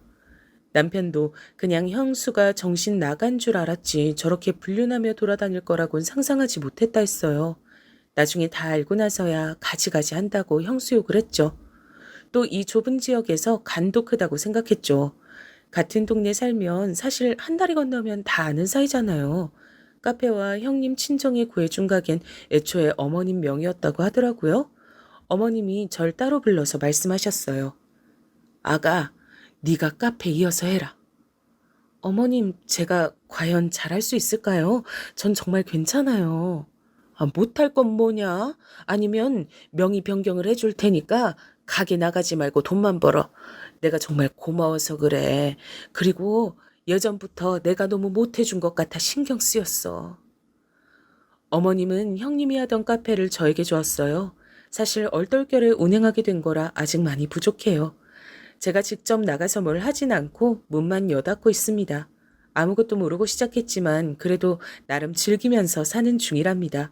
Speaker 2: 남편도 그냥 형수가 정신 나간 줄 알았지 저렇게 불륜하며 돌아다닐 거라곤 상상하지 못했다 했어요. 나중에 다 알고 나서야 가지가지 한다고 형수 욕을 했죠. 또 이 좁은 지역에서 간도 크다고 생각했죠. 같은 동네 살면 사실 한 다리 건너면 다 아는 사이잖아요. 카페와 형님 친정에 구해준 가겐 애초에 어머님 명의였다고 하더라고요. 어머님이 절 따로 불러서 말씀하셨어요. 아가, 네가 카페 이어서 해라. 어머님, 제가 과연 잘할 수 있을까요? 전 정말 괜찮아요. 못할 건 뭐냐? 아니면 명의 변경을 해줄 테니까 가게 나가지 말고 돈만 벌어. 내가 정말 고마워서 그래. 그리고 예전부터 내가 너무 못해준 것 같아 신경 쓰였어. 어머님은 형님이 하던 카페를 저에게 주었어요. 사실 얼떨결에 운행하게 된 거라 아직 많이 부족해요. 제가 직접 나가서 뭘 하진 않고 문만 여닫고 있습니다. 아무것도 모르고 시작했지만 그래도 나름 즐기면서 사는 중이랍니다.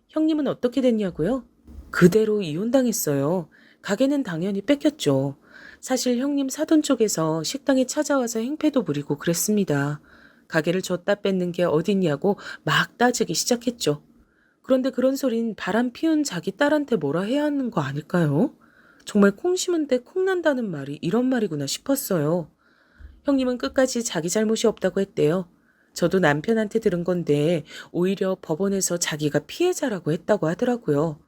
Speaker 2: 형님은 어떻게 됐냐고요? 그대로 이혼당했어요. 가게는 당연히 뺏겼죠. 사실 형님 사돈 쪽에서 식당에 찾아와서 행패도 부리고 그랬습니다. 가게를 줬다 뺏는 게 어딨냐고 막 따지기 시작했죠. 그런데 그런 소린 바람 피운 자기 딸한테 뭐라 해야 하는 거 아닐까요? 정말 콩 심은 데 콩 난다는 말이 이런 말이구나 싶었어요. 형님은 끝까지 자기 잘못이 없다고 했대요. 저도 남편한테 들은 건데 오히려 법원에서 자기가 피해자라고 했다고 하더라고요.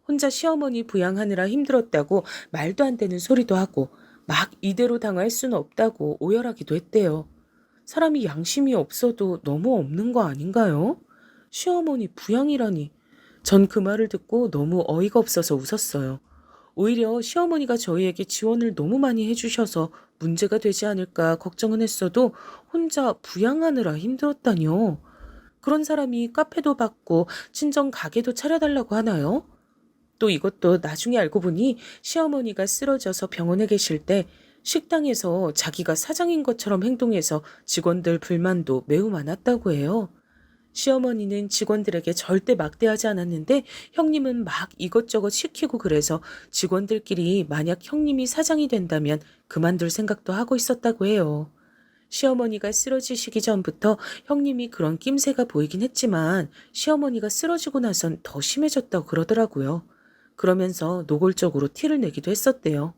Speaker 2: 혼자 시어머니 부양하느라 힘들었다고 말도 안 되는 소리도 하고 막 이대로 당할 수는 없다고 오열하기도 했대요. 사람이 양심이 없어도 너무 없는 거 아닌가요? 시어머니 부양이라니. 전 그 말을 듣고 너무 어이가 없어서 웃었어요. 오히려 시어머니가 저희에게 지원을 너무 많이 해주셔서 문제가 되지 않을까 걱정은 했어도 혼자 부양하느라 힘들었다뇨. 그런 사람이 카페도 받고 친정 가게도 차려달라고 하나요? 또 이것도 나중에 알고 보니 시어머니가 쓰러져서 병원에 계실 때 식당에서 자기가 사장인 것처럼 행동해서 직원들 불만도 매우 많았다고 해요. 시어머니는 직원들에게 절대 막대하지 않았는데 형님은 막 이것저것 시키고 그래서 직원들끼리 만약 형님이 사장이 된다면 그만둘 생각도 하고 있었다고 해요. 시어머니가 쓰러지시기 전부터 형님이 그런 낌새가 보이긴 했지만 시어머니가 쓰러지고 나선 더 심해졌다고 그러더라고요. 그러면서 노골적으로 티를 내기도 했었대요.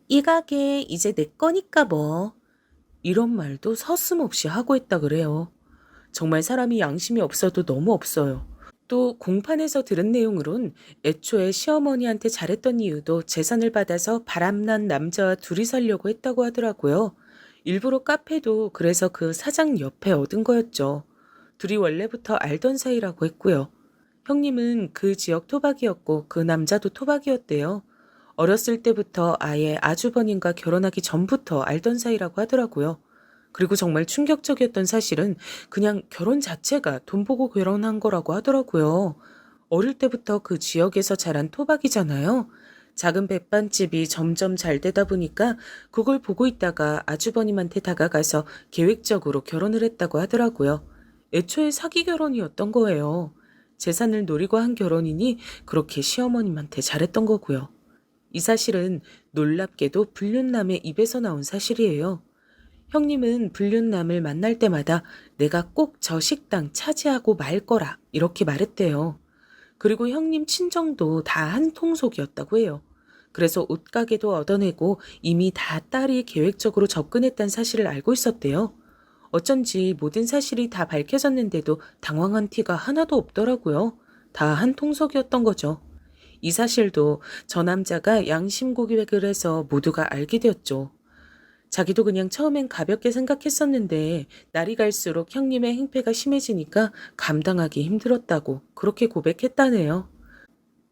Speaker 2: 이 가게 이제 내 거니까 뭐. 이런 말도 서슴없이 하고 했다 그래요. 정말 사람이 양심이 없어도 너무 없어요. 또 공판에서 들은 내용으론 애초에 시어머니한테 잘했던 이유도 재산을 받아서 바람난 남자와 둘이 살려고 했다고 하더라고요. 일부러 카페도 그래서 그 사장 옆에 얻은 거였죠. 둘이 원래부터 알던 사이라고 했고요. 형님은 그 지역 토박이었고 그 남자도 토박이었대요. 어렸을 때부터 아예 아주버님과 결혼하기 전부터 알던 사이라고 하더라고요. 그리고 정말 충격적이었던 사실은 그냥 결혼 자체가 돈 보고 결혼한 거라고 하더라고요. 어릴 때부터 그 지역에서 자란 토박이잖아요. 작은 백반집이 점점 잘 되다 보니까 그걸 보고 있다가 아주버님한테 다가가서 계획적으로 결혼을 했다고 하더라고요. 애초에 사기 결혼이었던 거예요. 재산을 노리고 한 결혼이니 그렇게 시어머님한테 잘했던 거고요. 이 사실은 놀랍게도 불륜남의 입에서 나온 사실이에요. 형님은 불륜남을 만날 때마다 내가 꼭 저 식당 차지하고 말 거라 이렇게 말했대요. 그리고 형님 친정도 다 한 통속이었다고 해요. 그래서 옷가게도 얻어내고 이미 다 딸이 계획적으로 접근했다는 사실을 알고 있었대요. 어쩐지 모든 사실이 다 밝혀졌는데도 당황한 티가 하나도 없더라고요. 다 한 통속이었던 거죠. 이 사실도 저 남자가 양심 고백을 해서 모두가 알게 되었죠. 자기도 그냥 처음엔 가볍게 생각했었는데 날이 갈수록 형님의 행패가 심해지니까 감당하기 힘들었다고 그렇게 고백했다네요.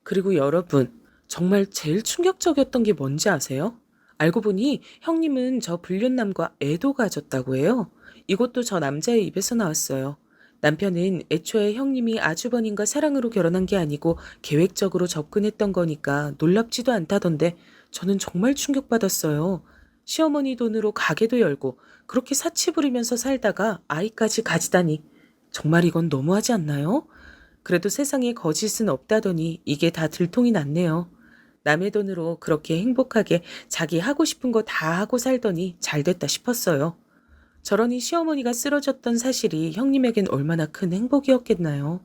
Speaker 2: 그리고 여러분, 정말 제일 충격적이었던 게 뭔지 아세요? 알고 보니 형님은 저 불륜남과 애도 가졌다고 해요. 이것도 저 남자의 입에서 나왔어요. 남편은 애초에 형님이 아주버님과 사랑으로 결혼한 게 아니고 계획적으로 접근했던 거니까 놀랍지도 않다던데 저는 정말 충격받았어요. 시어머니 돈으로 가게도 열고 그렇게 사치 부리면서 살다가 아이까지 가지다니 정말 이건 너무하지 않나요? 그래도 세상에 거짓은 없다더니 이게 다 들통이 났네요. 남의 돈으로 그렇게 행복하게 자기 하고 싶은 거 다 하고 살더니 잘 됐다 싶었어요. 저러니 시어머니가 쓰러졌던 사실이 형님에겐 얼마나 큰 행복이었겠나요?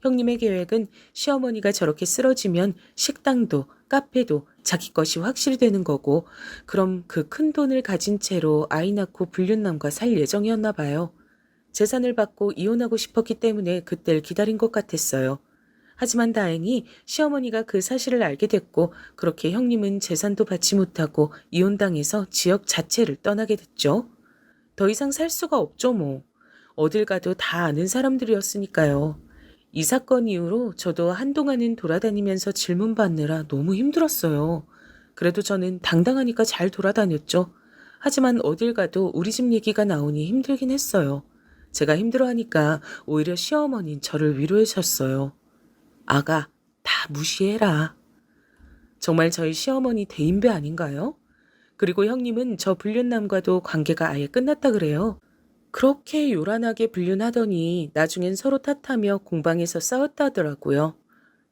Speaker 2: 형님의 계획은 시어머니가 저렇게 쓰러지면 식당도 카페도 자기 것이 확실히 되는 거고 그럼 그 큰 돈을 가진 채로 아이 낳고 불륜남과 살 예정이었나 봐요. 재산을 받고 이혼하고 싶었기 때문에 그때를 기다린 것 같았어요. 하지만 다행히 시어머니가 그 사실을 알게 됐고 그렇게 형님은 재산도 받지 못하고 이혼당해서 지역 자체를 떠나게 됐죠. 더 이상 살 수가 없죠 뭐. 어딜 가도 다 아는 사람들이었으니까요. 이 사건 이후로 저도 한동안은 돌아다니면서 질문 받느라 너무 힘들었어요. 그래도 저는 당당하니까 잘 돌아다녔죠. 하지만 어딜 가도 우리 집 얘기가 나오니 힘들긴 했어요. 제가 힘들어하니까 오히려 시어머니는 저를 위로해 줬어요. 아가, 다 무시해라. 정말 저희 시어머니 대인배 아닌가요? 그리고 형님은 저 불륜남과도 관계가 아예 끝났다 그래요. 그렇게 요란하게 불륜하더니 나중엔 서로 탓하며 공방에서 싸웠다 하더라고요.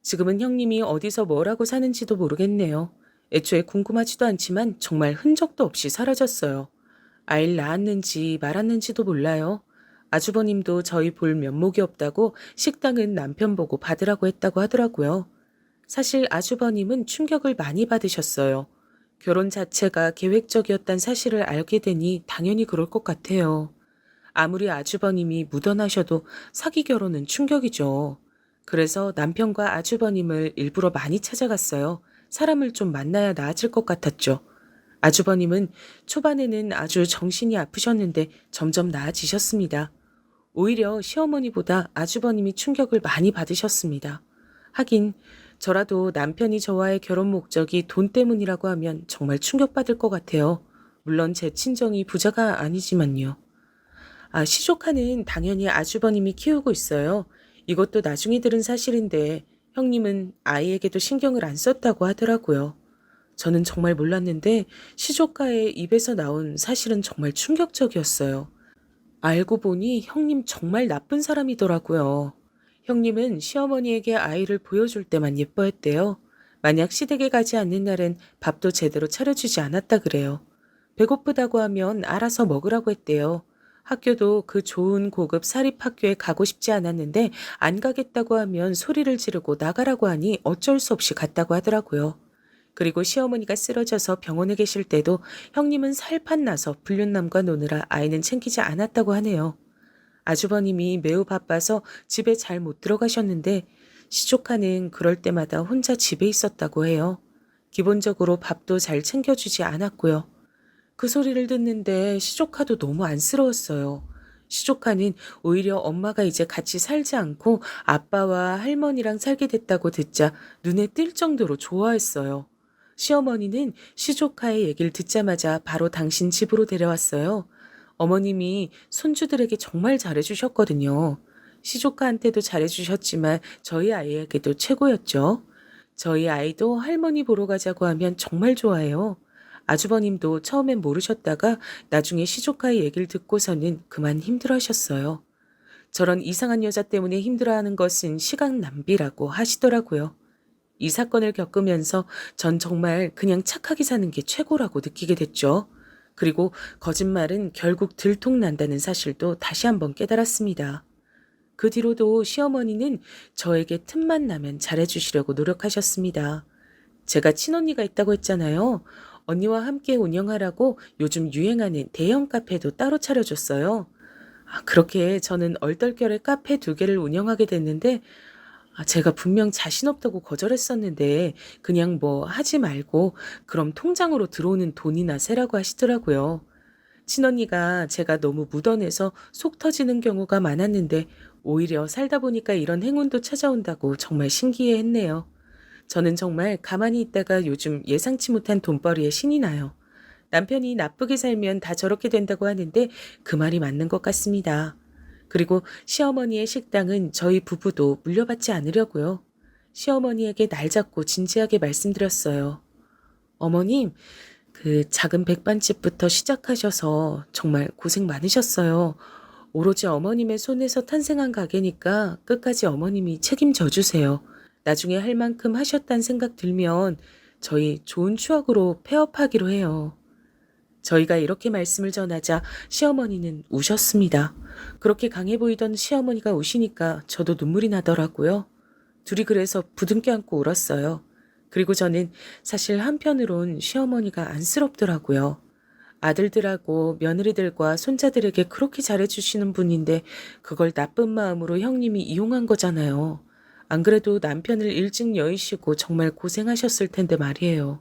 Speaker 2: 지금은 형님이 어디서 뭘 하고 사는지도 모르겠네요. 애초에 궁금하지도 않지만 정말 흔적도 없이 사라졌어요. 아이를 낳았는지 말았는지도 몰라요. 아주버님도 저희 볼 면목이 없다고 식당은 남편 보고 받으라고 했다고 하더라고요. 사실 아주버님은 충격을 많이 받으셨어요. 결혼 자체가 계획적이었단 사실을 알게 되니 당연히 그럴 것 같아요. 아무리 아주버님이 묻어나셔도 사기 결혼은 충격이죠. 그래서 남편과 아주버님을 일부러 많이 찾아갔어요. 사람을 좀 만나야 나아질 것 같았죠. 아주버님은 초반에는 아주 정신이 아프셨는데 점점 나아지셨습니다. 오히려 시어머니보다 아주버님이 충격을 많이 받으셨습니다. 하긴 저라도 남편이 저와의 결혼 목적이 돈 때문이라고 하면 정말 충격받을 것 같아요. 물론 제 친정이 부자가 아니지만요. 시조카는 당연히 아주버님이 키우고 있어요. 이것도 나중에 들은 사실인데 형님은 아이에게도 신경을 안 썼다고 하더라고요. 저는 정말 몰랐는데 시조카의 입에서 나온 사실은 정말 충격적이었어요. 알고 보니 형님 정말 나쁜 사람이더라고요. 형님은 시어머니에게 아이를 보여줄 때만 예뻐했대요. 만약 시댁에 가지 않는 날엔 밥도 제대로 차려주지 않았다 그래요. 배고프다고 하면 알아서 먹으라고 했대요. 학교도 그 좋은 고급 사립학교에 가고 싶지 않았는데 안 가겠다고 하면 소리를 지르고 나가라고 하니 어쩔 수 없이 갔다고 하더라고요. 그리고 시어머니가 쓰러져서 병원에 계실 때도 형님은 살판 나서 불륜남과 노느라 아이는 챙기지 않았다고 하네요. 아주버님이 매우 바빠서 집에 잘 못 들어가셨는데 시조카는 그럴 때마다 혼자 집에 있었다고 해요. 기본적으로 밥도 잘 챙겨주지 않았고요. 그 소리를 듣는데 시조카도 너무 안쓰러웠어요. 시조카는 오히려 엄마가 이제 같이 살지 않고 아빠와 할머니랑 살게 됐다고 듣자 눈에 띌 정도로 좋아했어요. 시어머니는 시조카의 얘기를 듣자마자 바로 당신 집으로 데려왔어요. 어머님이 손주들에게 정말 잘해주셨거든요. 시조카한테도 잘해주셨지만 저희 아이에게도 최고였죠. 저희 아이도 할머니 보러 가자고 하면 정말 좋아해요. 아주버님도 처음엔 모르셨다가 나중에 시조카의 얘기를 듣고서는 그만 힘들어하셨어요. 저런 이상한 여자 때문에 힘들어하는 것은 시간 낭비라고 하시더라고요. 이 사건을 겪으면서 전 정말 그냥 착하게 사는 게 최고라고 느끼게 됐죠. 그리고 거짓말은 결국 들통난다는 사실도 다시 한번 깨달았습니다. 그 뒤로도 시어머니는 저에게 틈만 나면 잘해주시려고 노력하셨습니다. 제가 친언니가 있다고 했잖아요. 언니와 함께 운영하라고 요즘 유행하는 대형 카페도 따로 차려줬어요. 그렇게 저는 얼떨결에 카페 2개를 운영하게 됐는데 제가 분명 자신 없다고 거절했었는데 그냥 뭐 하지 말고 그럼 통장으로 들어오는 돈이나 세라고 하시더라고요. 친언니가 제가 너무 묻어내서 속 터지는 경우가 많았는데 오히려 살다 보니까 이런 행운도 찾아온다고 정말 신기해했네요. 저는 정말 가만히 있다가 요즘 예상치 못한 돈벌이에 신이 나요. 남편이 나쁘게 살면 다 저렇게 된다고 하는데 그 말이 맞는 것 같습니다. 그리고 시어머니의 식당은 저희 부부도 물려받지 않으려고요. 시어머니에게 날 잡고 진지하게 말씀드렸어요. 어머님, 그 작은 백반집부터 시작하셔서 정말 고생 많으셨어요. 오로지 어머님의 손에서 탄생한 가게니까 끝까지 어머님이 책임져 주세요. 나중에 할 만큼 하셨다는 생각 들면 저희 좋은 추억으로 폐업하기로 해요. 저희가 이렇게 말씀을 전하자 시어머니는 우셨습니다. 그렇게 강해 보이던 시어머니가 우시니까 저도 눈물이 나더라고요. 둘이 그래서 부둥켜 안고 울었어요. 그리고 저는 사실 한편으론 시어머니가 안쓰럽더라고요. 아들들하고 며느리들과 손자들에게 그렇게 잘해주시는 분인데 그걸 나쁜 마음으로 형님이 이용한 거잖아요. 안 그래도 남편을 일찍 여의시고 정말 고생하셨을 텐데 말이에요.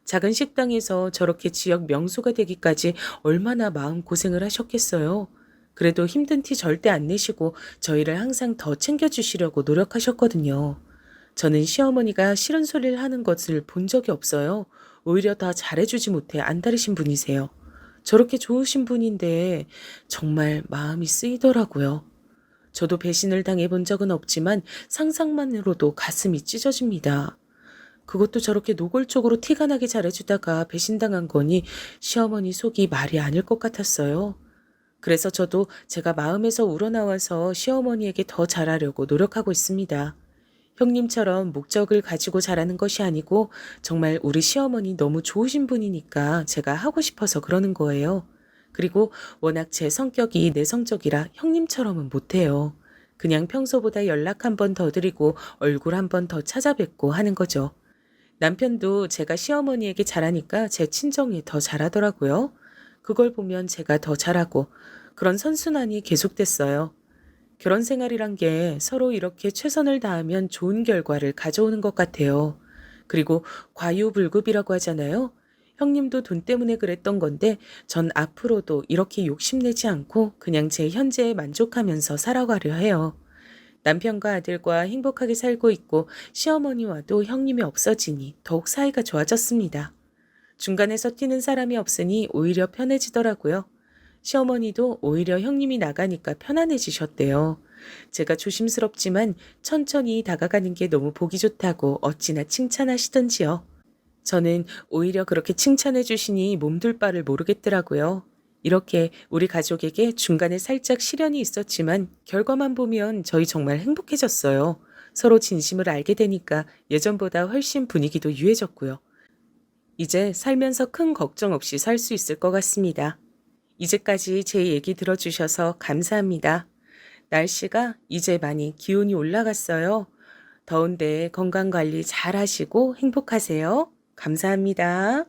Speaker 2: 작은 식당에서 저렇게 지역 명소가 되기까지 얼마나 마음고생을 하셨겠어요. 그래도 힘든 티 절대 안 내시고 저희를 항상 더 챙겨주시려고 노력하셨거든요. 저는 시어머니가 싫은 소리를 하는 것을 본 적이 없어요. 오히려 더 잘해주지 못해 안달이신 분이세요. 저렇게 좋으신 분인데 정말 마음이 쓰이더라고요. 저도 배신을 당해본 적은 없지만 상상만으로도 가슴이 찢어집니다. 그것도 저렇게 노골적으로 티가 나게 잘해주다가 배신당한 거니 시어머니 속이 말이 아닐 것 같았어요. 그래서 저도 제가 마음에서 우러나와서 시어머니에게 더 잘하려고 노력하고 있습니다. 형님처럼 목적을 가지고 잘하는 것이 아니고 정말 우리 시어머니 너무 좋으신 분이니까 제가 하고 싶어서 그러는 거예요. 그리고 워낙 제 성격이 내성적이라 형님처럼은 못해요. 그냥 평소보다 연락 한 번 더 드리고 얼굴 한 번 더 찾아뵙고 하는 거죠. 남편도 제가 시어머니에게 잘하니까 제 친정에 더 잘하더라고요. 그걸 보면 제가 더 잘하고 그런 선순환이 계속됐어요. 결혼 생활이란 게 서로 이렇게 최선을 다하면 좋은 결과를 가져오는 것 같아요. 그리고 과유불급이라고 하잖아요. 형님도 돈 때문에 그랬던 건데 전 앞으로도 이렇게 욕심내지 않고 그냥 제 현재에 만족하면서 살아가려 해요. 남편과 아들과 행복하게 살고 있고 시어머니와도 형님이 없어지니 더욱 사이가 좋아졌습니다. 중간에서 튀는 사람이 없으니 오히려 편해지더라고요. 시어머니도 오히려 형님이 나가니까 편안해지셨대요. 제가 조심스럽지만 천천히 다가가는 게 너무 보기 좋다고 어찌나 칭찬하시던지요. 저는 오히려 그렇게 칭찬해 주시니 몸둘 바를 모르겠더라고요. 이렇게 우리 가족에게 중간에 살짝 시련이 있었지만 결과만 보면 저희 정말 행복해졌어요. 서로 진심을 알게 되니까 예전보다 훨씬 분위기도 유해졌고요. 이제 살면서 큰 걱정 없이 살 수 있을 것 같습니다. 이제까지 제 얘기 들어주셔서 감사합니다. 날씨가 이제 많이 기온이 올라갔어요. 더운데 건강 관리 잘 하시고 행복하세요. 감사합니다.